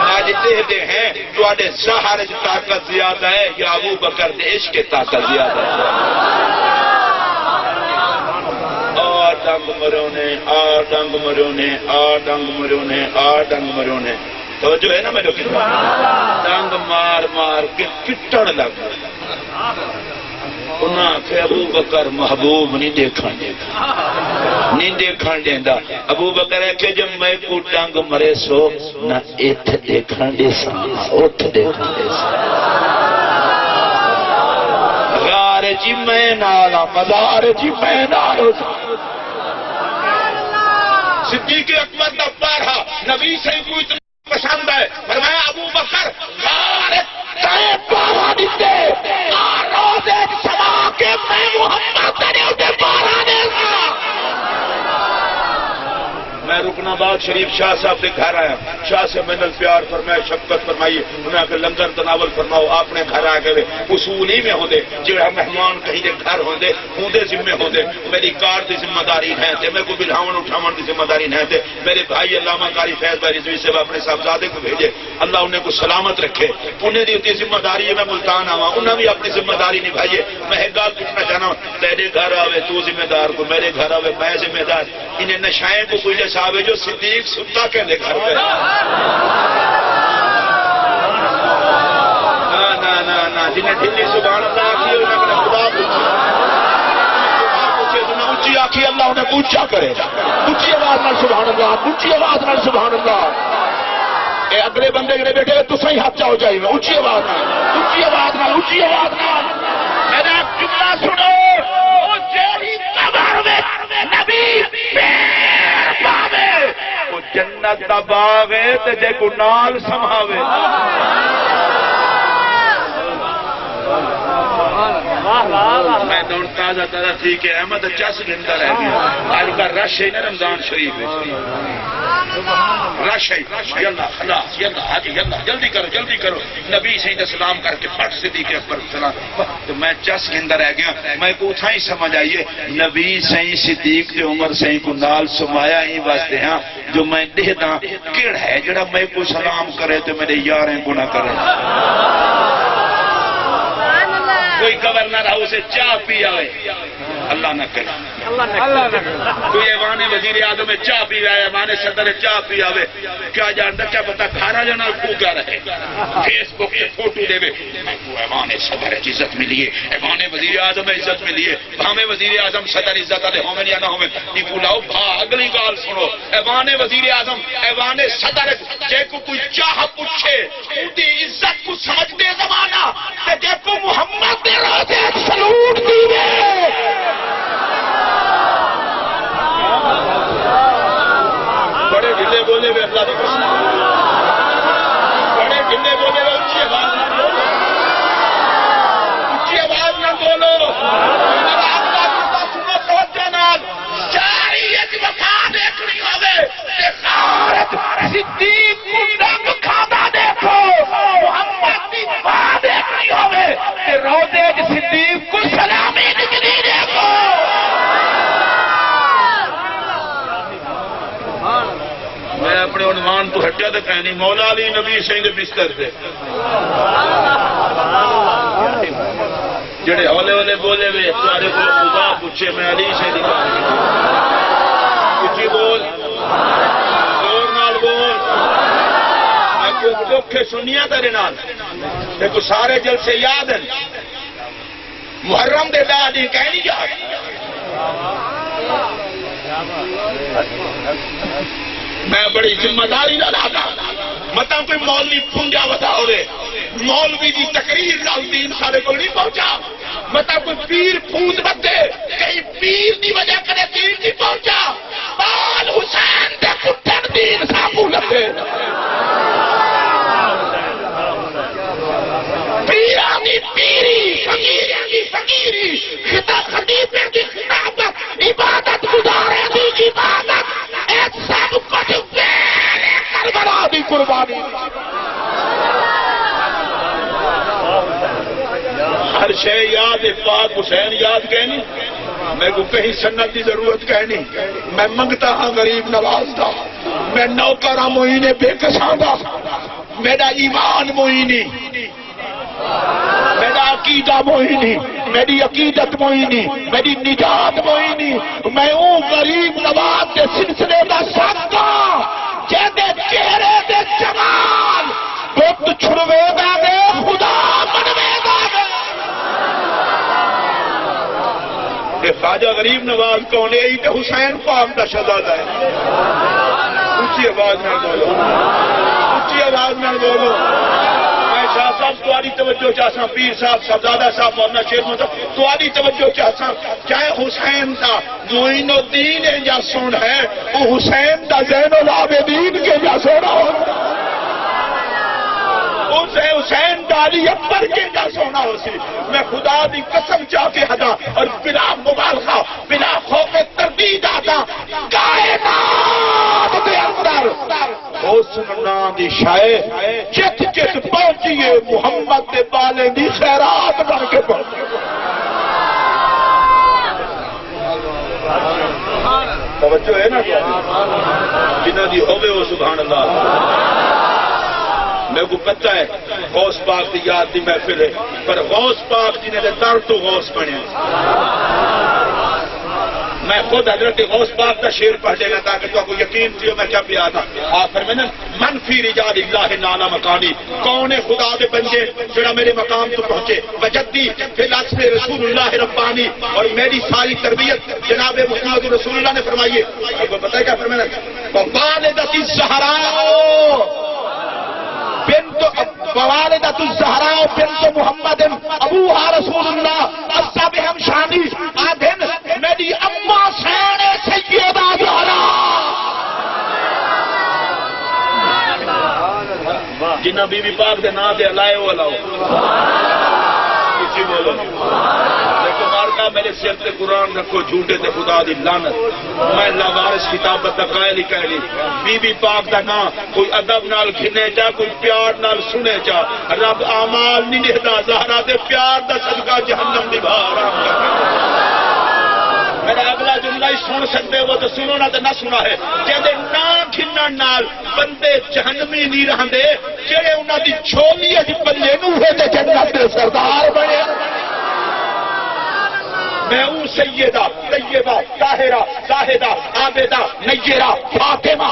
[SPEAKER 2] آج دے ہیں جو آدھے زہر جو طاقت زیادہ ہے یا ابو بکر دے عشق کے طاقت زیادہ ہے ڈنگ مرونے ڈنگ مرونے ڈنگ مرونے ڈنگ مرونے تو جو ہے نا میں ڈنگ مار مار کے کٹڑ لگ انہاں کہ ابو بکر محبوب نہیں دیکھا دیندہ ابو بکر ہے کہ جب میں کو ڈنگ مرے سو نہ ایتھ دیکھا دے سا اوتھ دیکھا دے سا غار جی میں نالا مدار جی میں نالو صدیق اکبر کا پارا نبی سے کو اتنا پسند ہے، فرمایا ابو بکر
[SPEAKER 1] پارا دیتے روزے سما کے میں محمد نے پارا دے گا۔
[SPEAKER 2] میں رکن آباد شریف شاہ صاحب کے گھر آیا، شاہ سے میں نے پیار فرمایا، شفقت فرمائی، انہیں آ کے لنگر تناول فرماؤ، اپنے گھر آ کے اصول ہی میں ہوندے جہاں مہمان کہیں دے گھر ہوندے ہوندے ذمے ہوندے، میری کار دی ذمہ داری ہے تے میں کو بلاون اٹھاون دی ذمہ داری ہے تے میرے بھائی علامہ قاری فیض بھائی رضوی صاحب اپنے صاحبزادے کو بھیجے، اللہ انہیں کو سلامت رکھے، انہیں دی اتنی ذمہ داری ہے، میں ملتان آواں انہیں بھی اپنی ذمہ داری نبھائیے۔ میں ایک گل پوچھنا چاہنا، تیرے گھر آوے تو ذمہ دار کو، میرے گھر آوے میں ذمہ دار، انہیں نشائیں کو کوئی جیسا آوے جو صدیق ستا کے لے گھر پہ نا جنہیں ڈھلی سبحان اللہ آخی انہیں اپنے خدا پوچھے جنہیں اونچی آخی اللہ انہیں پوچھا کرے، اونچی آواز نال سبحان اللہ، اونچی آواز نال سبحان اللہ۔ اے اگلے بندے کے بیٹھے تو صحیح ہاتھ چاہو جائے میں اونچی آواز نال، اونچی آواز نال، اونچی آواز نال میرا جملہ سنو، جیڑی قبر میں نبی پیر پاوے وہ جنت دا باغ ہے تے جے کو نال سماوے۔ میں دون تازہ تازہ تھی کہ احمد چس گھنٹہ رہ گیا، آج کا رش ہے نا رمضان شریف میں، رش ہے، یلا خلاص یلا حاجی یلا جلدی کرو جلدی کرو، نبی سے سلام کر کے پھٹ صدیق اکبر سلام، تو میں چس گھنٹہ رہ گیا، میں کو اتھا ہی سمجھ آئیے نبی سے صدیق تے عمر سے کو نال سمایا ہی واسطے ہاں جو میں دے دا کیڑ ہے جڑا میں کو سلام کرے تو میرے یاریں کو نہ کرے۔ کوئی گورنر ہاؤس سے چاہ پی آئے اللہ نہ کرے، کوئی ایوان وزیر اعظم میں چاہ پی آئے، ایوان صدر چاہ پی آئے، کیا جانتا کیا پتا کھانا جانا پھوکا رہے، فیس بک کے فوٹو دے وے ایوان صدر عزت ملی ہے، ایوان وزیر اعظم عزت ملی ہے، ہمیں وزیر اعظم صدر عزت والے ہومن یا نہ ہومن نہیں بلاؤ بھا اگلی گال سنو، ایوان وزیر اعظم ایوان صدر جے کو کوئی چاہ پوچھے اُنی عزت کو سمجھ دے زمانہ تے جے کو محمد دے روزے سلوٹ دیوے بڑے ڈھلے بولے ہوئے اللہ کی قسم، بڑے ڈھلے بولے ہوئے اونچی آواز نہ بولو، اونچی آواز نہ بولو، سنو توجہ نال شریعت وفا دیکھنی ہوے تے غارت صدیق کو رنگ کھانا دیکھو، محمد کی وفا دیکھنی ہوے تے روزے صدیق کو سلامی نکلی دیکھو۔ میں اپنے عنوان تو ہٹیا تو کہنی مولا علی نبی سنگھ دے بستر سے جڑے ہولے ہولے بولے ہوئے تمہارے کو خدا پوچھے میں علی سے نکال کچھ بول زور نال بول، میں کوئی چوکھے سنیا تیرے نال دیکھو سارے جلسے یاد ہیں، محرم دے لا دی کہنی یاد، میں بڑی ذمہ داری نہ لاتا مطلب کوئی مولوی پونجا بتا ہو رہے مولوی کی تقریر لال دین سارے کو نہیں پہنچا، مطلب کوئی پیر پونج بتے کہیں پیر دی وجہ کرے دین نہیں پہنچا، بال حسین دے کٹھن دین سامو لگے پیرانی پیری فقیرانی کی فقیری خطیبے کی خطابت عبادت گزارے دی عبادت ایک سب کچھ پیرے کربلا دی قربانی، ہر شے یاد پاک حسین یاد کہنی، میں کو کہیں سنت کی ضرورت کہنی، میں منگتا ہاں غریب نواز دا، میں نوکرہ موہینے بے کساں دا، میرا ایمان موہینی، میرا عقیدہ موہینی، میری عقیدت موہینی، میری نجات موہینی، میں ہوں غریب نواز کے سلسلے دا ساتھا جیدے چہرے دے جمال بت چھڑوے گا دے خدا منوے گا دے۔ کہ خواجہ غریب نواز کون ہے؟ یہ حسین پاک دا شہزادہ ہے، اونچی آواز میں بولو، اونچی آواز میں بولو، میں شاہ صاحب تمہاری توجہ چاہتا پیر صاحب صاحبزادہ صاحب مولانا شیر محمد تاری توجہ چاہتا چاہے حسین دا معین الدین یا سن ہے وہ حسین دا زین العابدین کے یا سونا ہوتا اسے حسین داری اکبر کے جا سونا ہو سی میں خدا دی قسم چاہ کے ہدا اور بلا مبالغہ بلا خوف تردید آتا کائنات دے اندر حسن نام دی شائع چت چت پہنچیے محمد دے بالے دی خیرات بن کے پہنچیے توجہ ہے نا جنہ دی ہوئے وہ سبحان اللہ میرے کو پتہ ہے غوث پاک کی یاد دی محفل ہے پر غوث پاک جنہیں دے در تو غوث بنے میں خود حضرت غوث پاک کا شعر پڑھ لینا تاکہ تو کو یقین تھی میں کیا پیا تھا آخر میں منفی رجال اللہ نالا مکانی کون خدا دے بندے جڑا میرے مقام تو پہنچے وجدی فی الاسم رسول اللہ ربانی اور میری ساری تربیت جناب محمد رسول اللہ نے فرمائی ہے آپ کو پتہ ہے کیا فرمایا والدۃ الزہراء والدۃ الزہراء بنت محمد ابوہا رسول اللہ الصابہم شانی آدھن میری اماں سین سیدہ زہرا جنہ بی بی پاک دے نا دے لائے وہ لاؤ کسی بولو لیکن مارکا میرے سر تے قرآن رکھو جھوٹے تے خدا دی لعنت میں لاوارث کتابت دا قائل ہی کہلی بی بی پاک دا نا کوئی ادب نال گھنے چاہ کوئی پیار نال سنے چاہ رب آمال نہیں دہدا زہرا دے پیار دا صدقہ جہنم دی بھار میرا اگلا جملہ ہی سن سکتے ہو تو سنو نہ تو نہ سنا ہے جہدے نا گھنن نال بندے جہنمی نہیں رہندے جڑے انہاں دی چھولی اج پلے نو ہے تے جنت دے سردار بنے میں ہوں سیدہ طیبہ طاہرہ زاہدہ عابدہ نیرہ فاطمہ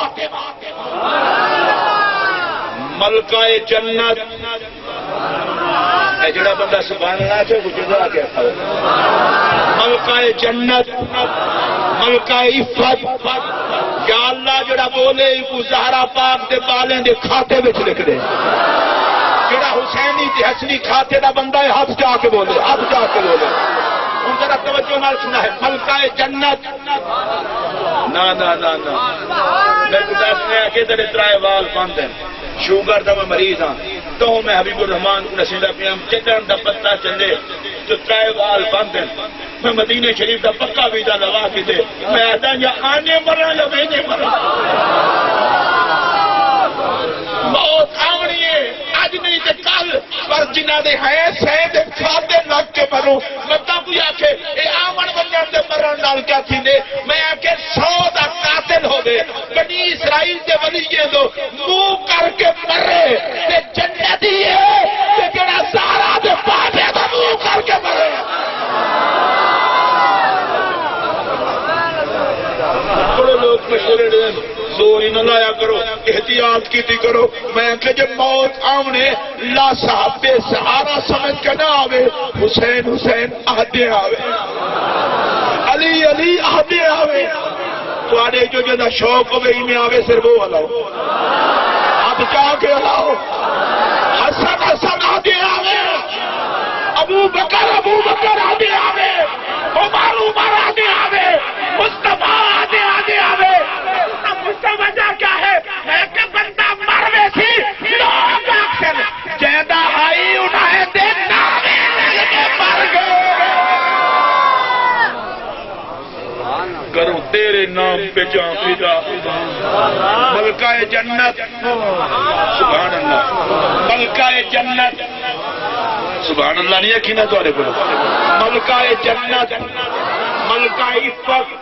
[SPEAKER 2] ملکہ جنت اے جڑا بندہ سبحان اللہ سے گزرا کے ملکہ جنت ملکہ عفت یا اللہ جڑا بولے کو زہرا پاک دے بالیں دے کھاتے وچ لکھ دے جڑا حسینی تے حسنی کھاتے دا بندہ ہے ہاتھ جا کے بولے ہاتھ جا کے بولے ان ذرا توجہ نال سنا ہے ملکہ جنت نا نا نا نا میں کو دس میں کہ تیرے ترائے وال بند ہیں شوگر دا میں مریض ہاں تو میں حبیب الرحمان کو نسیدہ پیام چٹن دا پتہ چلے جو ترائے وال بند ہیں میں مدینہ شریف دا پکا ویزا لوا کی دے میں آتا یا آنے مرا یا مہینے مرا موت آمنی ہے آج نہیں تے کل پر جنہ دے ہیں سید کھاتے لگ کے مروں مطلب کوئی آکے اے آمن بنیان دے مرن نال کیا تھی دے میں آکے 100 دا قاتل ہو دے بنی اسرائیل دے ولیجے دو منہ کر کے مرے تے جنتی ہے تے جڑا سارا دے پاپے دا منہ کر کے مرے بڑے لوگ مشورے دیں زور ہی نہ لایا کرو احتیاط کی تھی کرو میں کہ جب موت آمنے لا صاحب بے سہارا سمجھ کے نہ آوے حسین حسین آدھے آوے علی علی آدھے آوے تو آنے جو جنہ شوق ہوئے ہی میں آوے صرف وہ علاؤ اب جا کے علاؤ حسن حسن آدھے آوے ابو بکر آدھے آوے عمر آدھے آوے مصطفیٰ آدھے آوے اس کا وجہ کیا ہے کہ بندہ مروے سی لوگ اکثر جیدہ آئی انہیں دے نامے لگے مر گئے کرو تیرے نام پہ جان فدا ملکہ جنت سبحان اللہ ملکہ جنت سبحان اللہ نہیں یقینا تمہارے بولو ملکہ جنت ملکہ عفت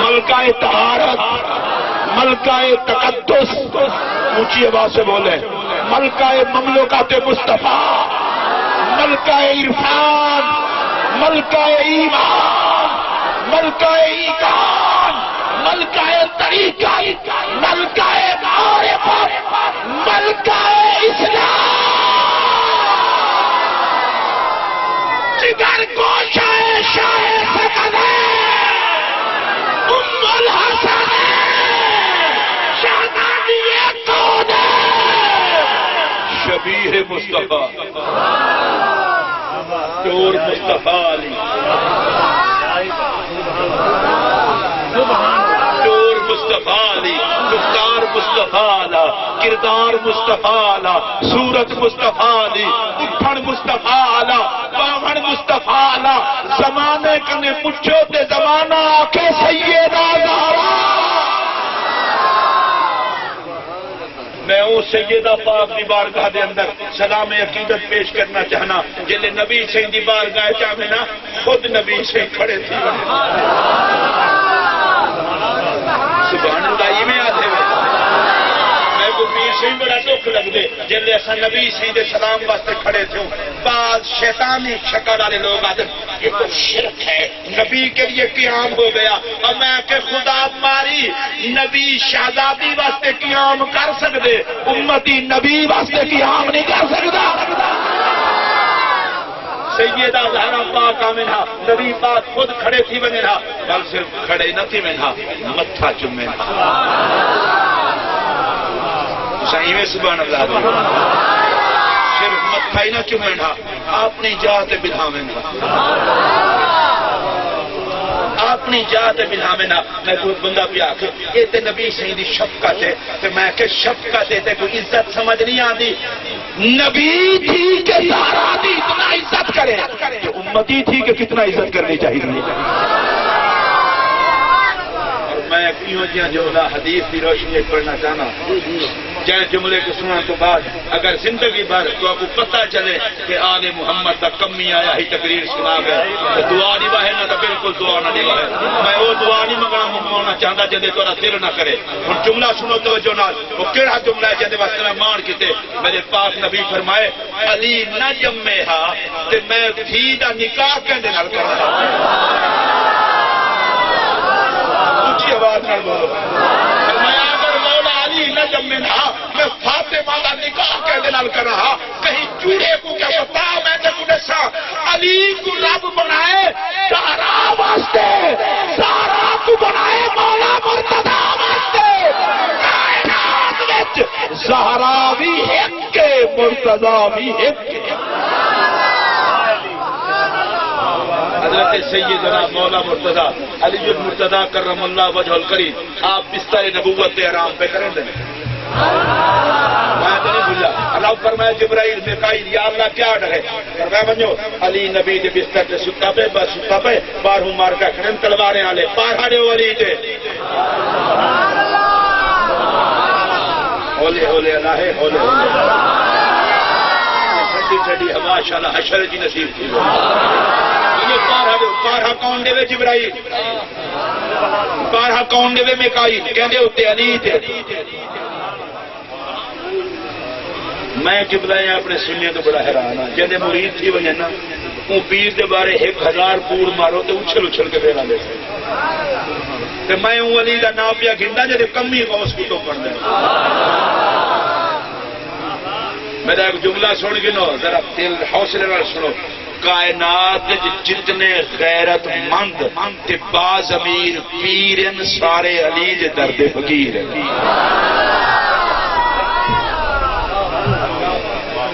[SPEAKER 2] ملکہ طہارت ملکہ تقدس اونچی آواز سے بولے ملکہ مملکت مصطفیٰ ملکہ عرفان ملکہ ایمان ملکہ ایمان ملکہ طریقہ ملکہ معرفت ملکہ اسلام جگر گوشہ شاہ سکنے ام الحسن شہزادی کون ہے شبیہ مصطفیٰ ٹور مصطفیٰ علی ٹور مصطفیٰ علی گفتار مصطفیٰ علی کردار مصطفیٰ علی صورت مصطفیٰ علی اٹھن مصطفیٰ علی باون مصطفیٰ علی زمانے کنے پوچھو تے زمانہ آکے سیدہ زہرا میں وہ سیدہ پاک دی بارگاہ دے اندر سلام عقیدت پیش کرنا چاہنا جلے نبی سے دی بارگاہ چاہے نا خود نبی سے کھڑے تھی سبحان اللہ یہ میں آتے ہوئے میں کو پیر سے بڑا دکھ لگ دے جلے ایسا نبی سے دے سلام واسطے کھڑے تھے بعض شیطانی شکل والے لوگ آتے یہ تو شرک ہے نبی کے لیے قیام ہو گیا اور میں کہ خدا ماری نبی شہزادی واسطے قیام کر سکتے امتی نبی واسطے قیام نہیں کر سکتا سیدہ زہرا پاک آمنہ نبی پاک خود کھڑے تھی بنے رہا بل صرف کھڑے نہ تھی بنے رہا متھا چمے رہا صحیح میں سبحان اللہ صرف متھا ہی نہ چمے رہا اپنی جات بلھا میں اپنی جات بلھا میں نہ میں کوئی بندہ بھی آکے یہ تے نبی سیدی شفقت ہے تو میں کہ شفقت ہے تے کوئی عزت سمجھ نہیں آتی نبی تھی کہ زہرا دی اتنا عزت کرے کہ امتی تھی کہ کتنا عزت کرنی چاہیے اور میں کیوں جہاں جملہ حدیث کی روشنی پڑھنا چاہنا جائے جملے کو سننے تو بعد اگر زندگی بھر تو آپ کو پتہ چلے کہ آل محمد تک کمی آیا ہی تقریر سنا گیا تو دعا نہیں واہے نہ تو بالکل دعا نہ نہیں واہے میں وہ دعا نہیں منگانا چاہتا جدے تو دل نہ کرے ہوں جملہ سنو توجہ نال وہ کیڑا جملہ ہے جدے واسطے میں مان کیتے میرے پاک نبی فرمائے علی نہ جمے ہا تے میں تھی دا نکاح کہندے نال کرنا اونچی آواز نال بولو فرمایا اگر مولا علی نہ جمے ہا میں فاطمہ دا نکاح کہندے نال کر رہا کہیں چوڑے کو کیا بتا میں تے کو دسا علی کو رب بنائے زہرا واسطے زہرا کو بنائے مولا مرتضی واسطے کائنات وچ زہرا بھی ایک مرتضی بھی ایک حضرت سیدنا مولا مرتضی علی المرتضی کرم اللہ وجہ الکریم آپ بستر نبوت دے آرام پہ کریں دیں میں تو نہیں بھولا اللہ فرمایا جبرائیل میکائیل یا اللہ کیا ڈر ہے فرمایا بنو علی نبی دے بستر تے ستا پہ بس ستا پہ باہروں مار کا کھڑن تلواریں والے پار ہاڑے علی تے ہولے ہولے اللہ ہے ہولے ہولے ٹھنڈی ٹھنڈی ہوا انشاءاللہ حشر کی نصیب تھی پارہا کون دے جبرائیل پارہا کون دے میکائیل کہندے ہوتے علی تے میں قبلہ اپنے سننے تو بڑا حیران ہوں جیسے مرید تھی وجہ نا وہ پیر دے بارے 1000 پور مارو تو اچھل اچھل کے پھیلا دے تو میں ہوں علی دا نام پیا گھنڈا جیسے کمی غوث کو تو پڑھ دے میرا ایک جملہ سن گنو ذرا دل حوصلے نال سنو کائنات جتنے غیرت مند تے باضمیر پیرن سارے علی دے درد فقیر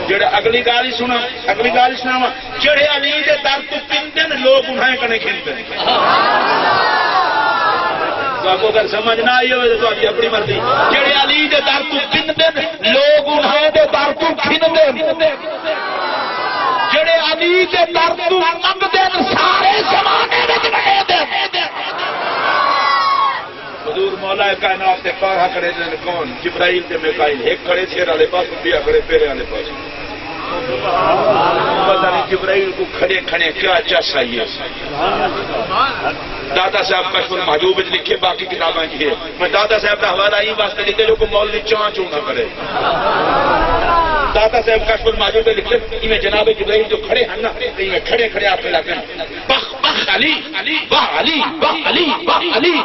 [SPEAKER 2] جڑے اگلی گال ہی سنا جڑے علی دے در تو پیندن لوگ انہیں کنے کھندن تو آپ کو اگر سمجھ نہ آئی ہوئے تو آپ اپنی مرضی جڑے علی دے در تو پیندن لوگ انہیں دے در تو کھندن جڑے علی دے در تو منگدن سارے زمانے میں رہے دن حضور مولا کائنات سے پارہا کھڑے دن کون جبرائیل تے میکائیل ایک کھڑے سیر والے پاس بیا کھڑے پیرے والے پاس پتہ نہیں جبرائیل کو کھڑے کھڑے کیا چاہیے دادا صاحب کشف المحجوب لکھے باقی کتابیں کی ہے میں دادا صاحب کا حوالہ ہی واسطے دیتے جو کو مولوی چون نہ کرے دادا صاحب کشف المحجوب لکھے انہیں جناب جبرائیل جو کھڑے ہیں نا انہیں کھڑے کھڑے آپ لگے بخ بخ علی بخ علی بخ علی بخ علی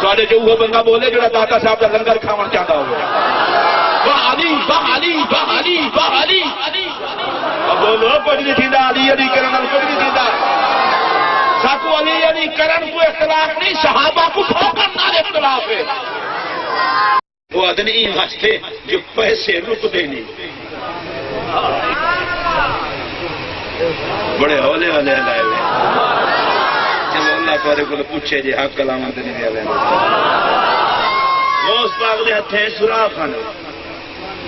[SPEAKER 2] تو جو وہ بندہ بولے جو دادا صاحب کا لنگر کھاون چاہتا ہو بخ علی بخ علی بخ علی بخ علی اب بولو کچھ نہیں تھیدا علی علی کرن کچھ نہیں تھیدا ساکو علی علی کرن کو اختلاف نہیں صحابہ کو ٹھوکر نہ اختلاف ہے وہ ادنی ہستے جو پیسے رک دے نہیں بڑے ہولے والے لائے ہوئے چلو اللہ تعالی کو پوچھے جی حق کلامات نہیں دے غوث پاک دے ہتھیں سوراخ ہیں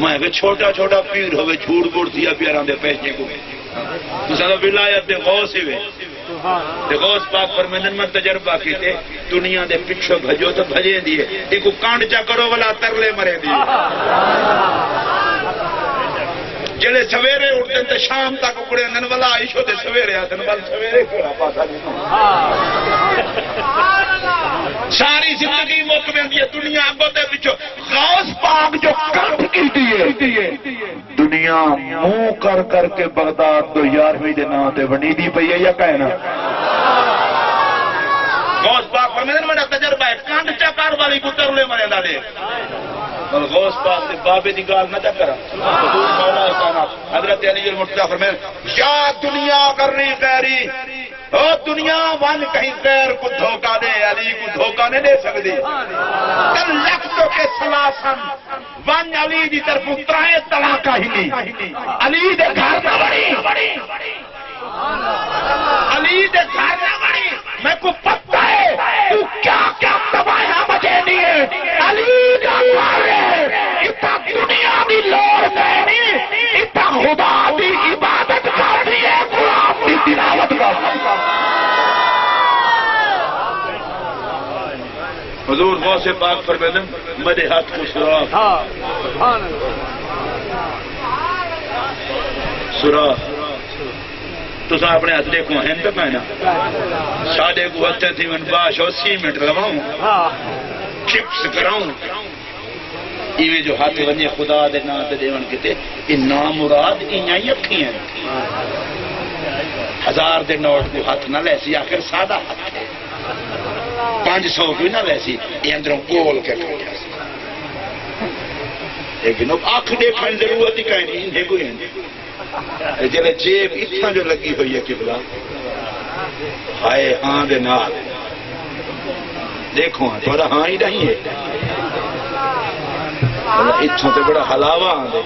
[SPEAKER 2] میں کہ چھوٹا چھوٹا پیر ہوئے جھوٹ بوٹ دیا پیراں دے پیسے کو تو سارا ولایت دے غوث ہی وے تے غوث پاک فرمائندن میں تجربہ کیتے دنیا دے پیچھے بھجو تو بھجے دیے ایک کانڈ چا کرو والا ترلے مرے دیے جڑے سویرے اٹھتے تے شام تک اکڑے نن والا عائشہ تے سویرے آتے ول سویرے کیڑا پاسا نہیں ساری زندگی مک ویندی ہے دنیا اگوں تے پیچھے غوث پاک جو کٹ کیتی ہے دنیا منہ کر کر کے بغداد تو 11ویں دے نام تے بنی دی پئی ہے یا کہنا غوث پاک فرمائے میرا تجربہ ہے کانڈ چکر والی کو ترلے مرے دا دے اور غوث پاک دے بابے دی گال نہ کرا حضور مولا کائنات حضرت علی المرتضی فرمائے یا دنیا کرنی غیری او دنیا ون کہیں غیر کو دھوکہ دے علی کو دھوکہ نہیں دے سکتی تن لفتوں کے سلاسن ون علی دی طرف اترائے طلاقہ ہی نہیں علی دے گھر نہ بڑی علی دے گھر نہ بڑی میں کو پتہ ہے تو کیا کیا تباہیاں مجھے دیے علی کا گھر ہے اتنا دنیا دی لوڑ نہیں اتنا خدا دی عبادت کرنی ہے قرآن دی تلاوت کرنی حضور غوث پاک فرمائیں میرے ہاتھ کو سوراخ سوراخ تو اپنے ہاتھ دیکھو ہیں تو میں نا ساڑھے کو ہتھے تھی من باش 80 منٹ لگاؤں چپس کراؤں ایوے جو ہاتھ ونجے خدا دے نا دے دیون کتے ان نام مراد انہاں ہی اکھی ہیں 1000 دے نوٹ کو ہاتھ نہ لیسی آخر سادہ ہاتھ ہے 500 بھی نہ لیسی یہ اندروں گول کے کھا گیا لیکن اب آنکھ دیکھنے ضرورت ہی کہیں نہیں انہیں کوئی نہیں جلے جیب اتنا جو لگی ہوئی ہے قبلہ ہائے ہاں دے نال دیکھو تھوڑا ہاں ہی نہیں ہے اتنا تے بڑا حلاوہ آن دے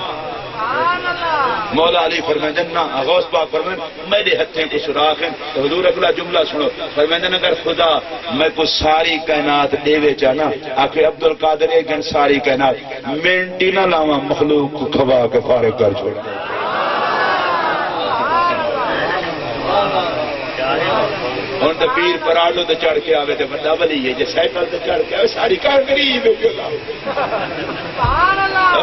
[SPEAKER 2] مولا علی فرمائیں نا غوث پاک فرمائیں میرے ہتھیں کو سوراخ ہیں تو حضور اگلا جملہ سنو فرمائیں اگر خدا میں کو ساری کائنات دیوے چاہنا آخر عبدالقادر ایگن ساری کائنات منٹی نہ لاواں مخلوق کو کھوا کے فارغ کر چھوڑا اور تو پیر پراڈو تو چڑھ کے آوے تو بندہ ولی ہے جو سائیکل تو چڑھ کے آوے ساری کار غریب ہے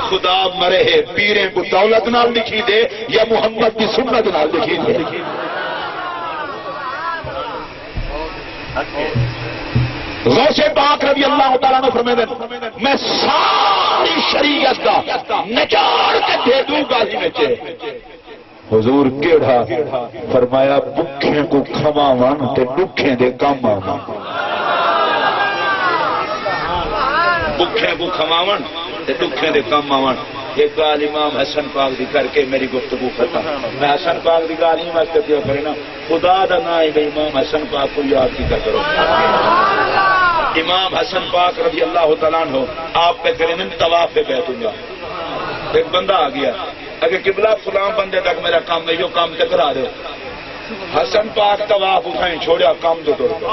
[SPEAKER 2] خدا مرے ہے پیریں کو دولت نال لکھی دے یا محمد کی سنت نال لکھی دے غوث پاک رضی اللہ تعالیٰ نے فرمائے میں ساری شریعت کا نچار کے دے دوں گا ہی میں حضور کیڑا فرمایا بکھیں کو کھواون تے دکھیں دے کم آون بکھیں کو کھواون تے دکھیں دے کم آون ایک گال امام حسن پاک دی کر کے میری گفتگو ختم میں حسن پاک دی گال ہی واسطے کیا کرے نا خدا دا نا ہے امام حسن پاک کو یاد کیا کرو امام حسن پاک رضی اللہ تعالیٰ عنہ آپ پہ کریں طواف بیت اللہ ایک بندہ آ گیا اگر قبلہ فلاں بندے تک میرا کام ہے جو کام تک کرا دو حسن پاک طواف اٹھائیں چھوڑیا کام تو ٹوٹ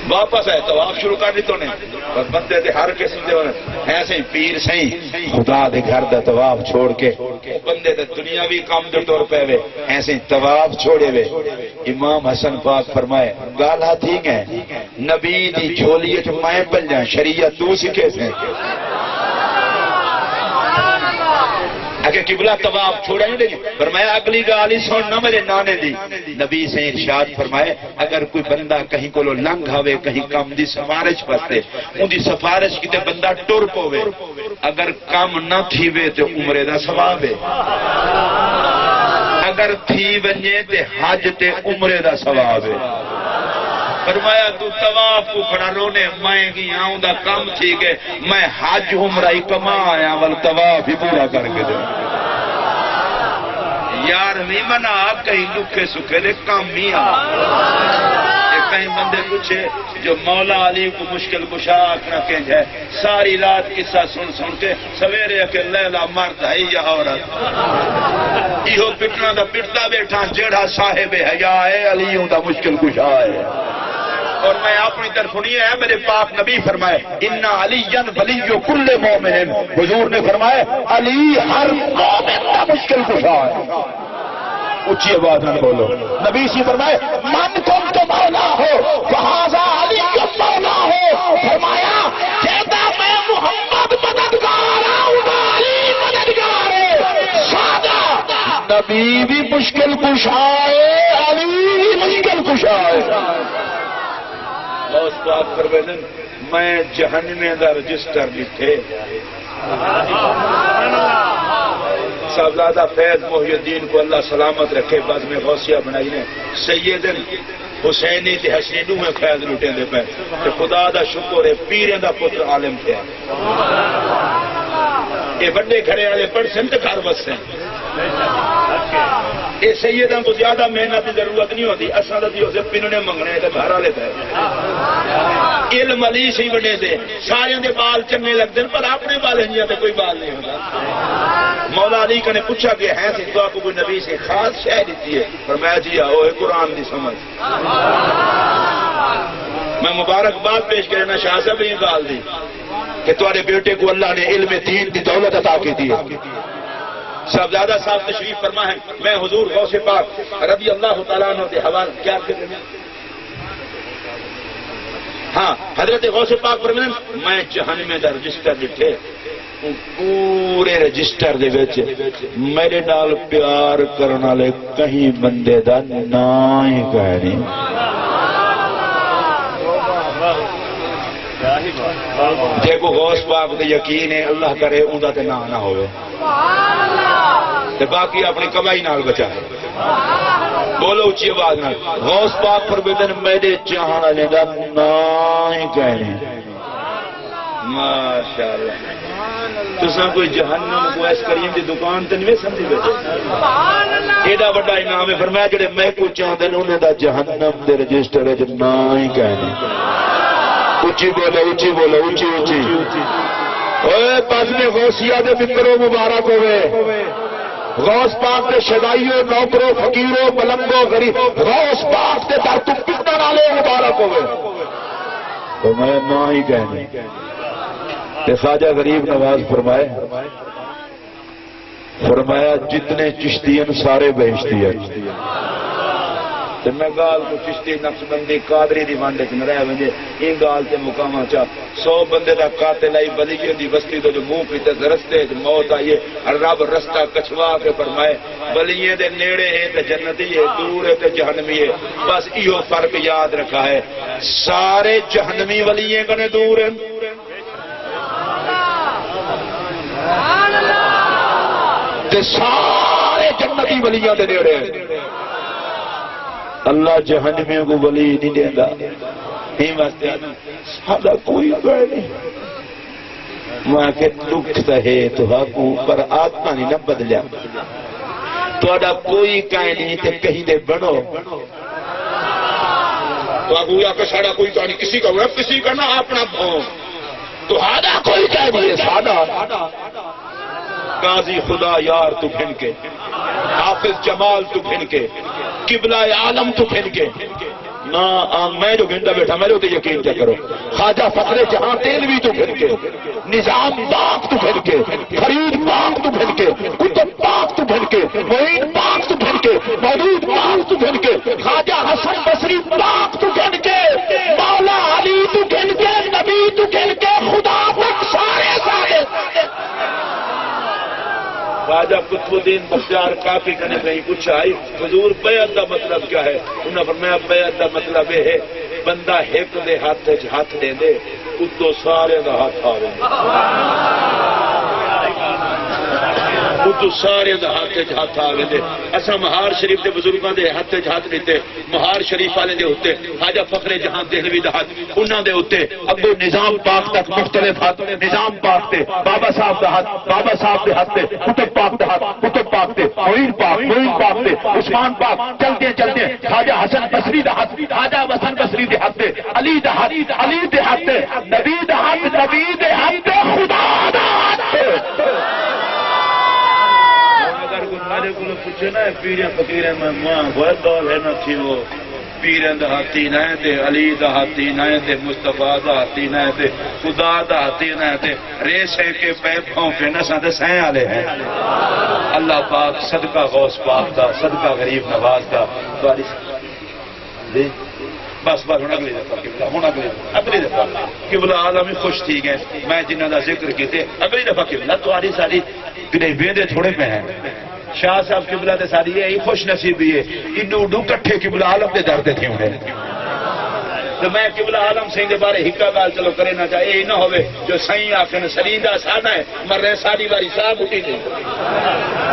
[SPEAKER 2] واپس آئے طواف شروع کر دی تو نہیں بندے دے ہر قسم دے ایسے ہی پیر سہی خدا دے گھر دا طواف چھوڑ کے بندے دے دنیاوی کام دے طور پہ وے ایسے ہی طواف چھوڑے وے امام حسن پاک فرمائے گالا تھی گئے نبی دی جھولیے جو مائیں پل جائیں شریعت تو سکھے سے اگر قبلہ طواف چھوڑا نہیں دیں فرمایا اگلی گالی سن نہ میرے نانے دی نبی سے ارشاد فرمائے اگر کوئی بندہ کہیں کو لنگ ہوئے کہیں کام دی سفارش پستے ان دی سفارش کی تے بندہ ٹور پوے اگر کام نہ تھی وے تے عمرے دا ثواب ہے اگر تھی ونجے تے حج تے عمرے دا ثواب ہے فرمایا تو طواف کو کھڑا رونے میں گی آؤں دا کم تھی گئے میں حج عمرہ کما آیا ول طواف ہی پورا کر کے دے یار نہیں منا کہیں دکھے سکھے دے کام ہی آ ایک کہیں بندے پوچھے جو مولا علی کو مشکل کشا آکھنا کہیں ہے ساری رات قصہ سن سن کے سویرے کہ لیلا مرد ہے یا عورت یہ پٹنا دا پٹتا بیٹھا جیڑا صاحب حیا ہے علیوں دا مشکل کشا ہے اور میں اپنی طرف سنیے ہے میرے پاک نبی فرمائے انا علی ولی کل مومن حضور نے فرمایا علی ہر مومن کا مشکل کشا ہے اونچی آواز میں بولو نبی سی فرمائے من تم تو مولا ہو فہذا علی مولا ہو فرمایا کہتا میں محمد مددگار ہوں علی مددگار ہے سادہ نبی بھی مشکل کشا ہے علی مشکل کشا ہے اس بات پر بیدن میں جہنم دا رجسٹر لکھے صاحبزادہ فیض محی الدین کو اللہ سلامت رکھے بعد میں غوثیہ بنائی نے سیدن حسینی تے حسینوں میں فیض لٹیں دے پہ کہ خدا دا شکر ہے پیریں دا پتر عالم تھے یہ بڑے کھڑے والے پڑھ سن تے گھر بس ہیں یہ سیدوں کو زیادہ محنت کی ضرورت نہیں ہوتی اصل تو پننے منگنے تو گھر والے تھے علم علی سے بنے تھے سارے دے بال چنگے لگتے ہیں پر اپنے بال ہیں تو کوئی بال نہیں ہوتا مولا علی کا نے پوچھا کہ ہے سی تو آپ کو کوئی نبی سے خاص شے دیتی ہے پر میں جی آؤ قرآن دی سمجھ میں مبارکباد پیش کرنا شاہ صاحب یہ گال دی کہ تمہارے بیٹے کو اللہ نے علم دین کی دولت عطا کی دی صاحبزادہ صاحب تشریف فرما ہے میں حضور غوث پاک رضی اللہ تعالیٰ عنہ کے حوالے کیا کر رہے ہیں ہاں حضرت غوث پاک فرمائیں میں جہنم دا رجسٹر لکھے پورے رجسٹر دے وچ میرے نال پیار کرن والے کہیں بندے دا نام ہی کہہ نہیں جے کو غوث پاک دے یقین ہے اللہ کرے اوندا تے نام نہ ہوئے تے باقی اپنی کمائی نال بچا ہے بولو اچھی آواز نال غوث پاک پر بدن میرے چاہن والے دا نام ہی کہنے ماشاءاللہ تساں کوئی جہنم کو ایس کریم دی دکان تے نہیں سمجھی بیٹھے ایڈا بڑا انعام ہے فرمایا جڑے میں کو چاہندے نے انہاں دا جہنم دے رجسٹر وچ نام ہی کہنے اچھی بولو اچھی بولو اچھی اچھی اوے پاس میں غوثیہ دے ممبروں مبارک ہوئے غوث پاک دے شدائیوں نوکروں فقیروں ملنگوں غریب غوث پاک دے در تو پتن والے مبارک ہوئے تو میں نہ ہی کہنے تے خواجہ غریب نواز فرمایا جتنے چشتین سارے بہشتی تے میں گال کو چشتی نقشبندی قادری دی وانڈے چ نہ رہ ونجے این گال تے مقاماں چا 100 بندے دا قاتل آئی بلیے دی بستی تو جو منہ پیتے رستے موت آئیے رب رستہ کچھوا کے فرمائے بلیے دے نیڑے ہے تے جنتی ہے دور ہے تے جہنمی ہے بس ایو فرق یاد رکھا ہے سارے جہنمی ولیے کنے دور ہیں تے سارے جنتی ولیاں دے نیڑے ہیں اللہ جہنمیوں کو ولی نہیں دے گا ہی واسطے سادہ کوئی گئے نہیں میں کہ دکھتا ہے تو حقو پر آتما نہیں نہ بدلیا تو اڈا کوئی کہیں نہیں تے کہیں دے بڑھو تو آگو یا کہ ساڑا کوئی کہیں نہیں کسی کا ہوئے کسی کا نہ اپنا بھون تو ہادا کوئی کہیں نہیں سادہ قاضی خدا یار تو پھن کے حافظ جمال تو پھن کے قبلہ عالم تو پھن کے نہ میں جو گھنٹہ بیٹھا میرے تے یقین کیا کرو خواجہ فخر جہاں تیلوی تو پھن کے نظام پاک تو پھن کے فرید پاک تو پھن کے کتب پاک تو پھن کے معین پاک تو پھن کے مودود پاک تو پھن کے خواجہ حسن بصری پاک تو پھن کے مولا علی تو پھن کے نبی تو پھن کے خدا تک سارے سارے خواجہ قطب الدین بختیار کافی کنے کہیں پوچھا آئی حضور بیعت دا مطلب کیا ہے انہوں نے فرمایا بیعت دا مطلب یہ ہے بندہ ایک دے ہاتھ دے دے اتو سارے دا ہاتھ آوے اتو سارے دا ہاتھ ہاتھ آ گئے اسا مہار شریف دے بزرگاں دے ہاتھ ہاتھ دیتے مہار شریف والے دے ہوتے خواجہ فخر جہاں دہلوی دا ہاتھ انہاں دے ہوتے ابو نظام پاک تک مختلف ہاتھ نظام پاک تے بابا صاحب دا ہاتھ بابا صاحب دے ہاتھ تے کتب پاک دا ہاتھ کتب پاک تے معین پاک تے عثمان پاک چلتے چلتے خواجہ حسن بصری دا ہاتھ خواجہ حسن بصری دے ہاتھ تے علی دا ہاتھ علی دے ہاتھ تے نبی دا ہاتھ نبی دے ہاتھ تے خدا دا ہاتھ اگر کوئی مارے کو پوچھے نا پیریں فقیریں میں ماں بہت دور ہے نہ تھی وہ پیریں دا ہاتھی نہ تے علی دا ہاتھی نہ تے مصطفیٰ دا ہاتھی نہ تے خدا دا ہاتھی نہ تے ریس ہے کے پیپوں پہ نہ ساتھ سہیں آلے ہیں اللہ پاک صدقہ غوث پاک دا صدقہ غریب نواز دا بارش دے بس بس ہوں اگلی دفعہ قبلہ ہوں اگلی دفعہ قبلہ عالمی خوش تھی گئے میں جنہ دا ذکر کیتے اگلی دفعہ قبلہ تواری ساری گریبیں دے تھوڑے پہ ہیں شاہ صاحب قبلہ دے ساری یہ خوش نصیبی ہے انہوں ڈو کٹھے قبلہ عالم دے دردے تھے انہیں تو میں قبلہ عالم سہیں دے بارے حکا گال چلو کرے نہ چاہے یہ نہ ہوئے جو سہیں آکھن سلیدہ سانا ہے مر رہے ساری باری صاحب اٹھی نہیں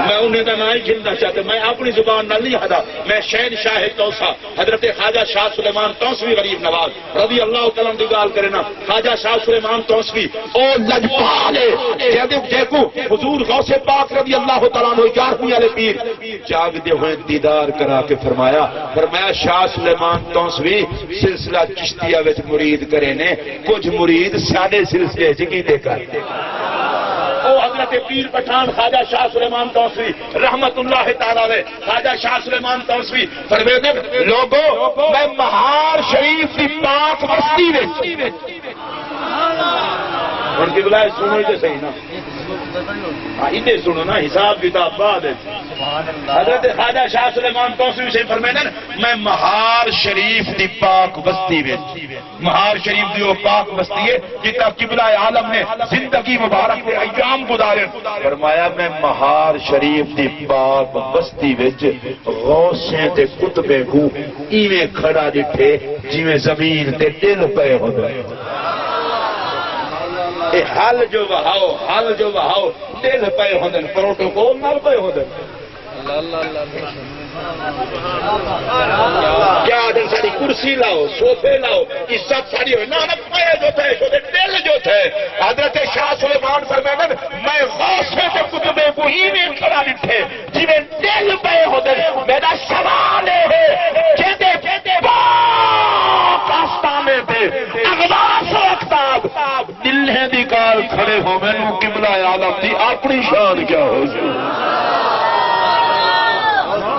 [SPEAKER 2] میں انہیں تو نہ ہی کھلنا چاہتا میں اپنی زبان نہ نہیں ہدا میں شہن شاہ توسا حضرت خواجہ شاہ سلیمان توسوی غریب نواز رضی اللہ تعالیٰ دی گال کرے نا خواجہ شاہ سلیمان توسوی او لجپالے دیکھو حضور غوث پاک رضی اللہ تعالیٰ عنہ 11ویں والے پیر جاگ دے ہوئے دیدار کرا کے فرمایا شاہ سلیمان توسوی سلسلہ چشتیہ وچ مرید کرے نے کچھ مرید ساڑھے سلسلے جگی دے کر او حضرت پیر پٹھان خواجہ شاہ سلیمان توسوی رحمت اللہ تعالی علیہ خواجہ شاہ سلیمان توسوی فرمیدے لوگوں میں مہار شریف کی پاک بستی وچ اور کی بلائے سنو ہی صحیح نا انہیں سنو نا حساب کتاب بعد حضرت خواجہ شاہ سلیمان توسوی سے فرمیدے میں مہار شریف دی پاک بستی وچ مہار شریف دی وہ پاک بستی ہے جتا قبلہ عالم نے زندگی مبارک دے ایام گزارے فرمایا میں مہار شریف دی پاک بستی وچ غوثیں تے کتبے کو ایویں کھڑا ڈٹھے جویں زمین تے دل پے ہوندے اے حل جو وہاؤ دل پے ہوندے پروٹوکول نال پے ہوندے کیا دن ساری کرسی لاؤ سوفے لاؤ عزت ساری ہوئی نہ پے جو تھے دل جو تھے حضرت شاہ سلیمان فرمیدن میں غوثے تے کتبے کو ہی میں کھڑا ڈٹھے جویں دل پے ہوندے میرا سوال ہے کہتے پاک آستانے تے اغداس و اقتاب دلہیں دی کار کھڑے ہو میں نو قبلہ عالم دی اپنی شان کیا ہو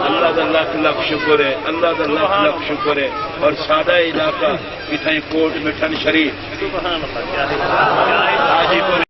[SPEAKER 2] اللہ دا لاکھ لاکھ شکر ہے اللہ دا لاکھ لاکھ شکر ہے اور سادہ علاقہ اتھائیں کوٹ مٹھن شریف حاجی پور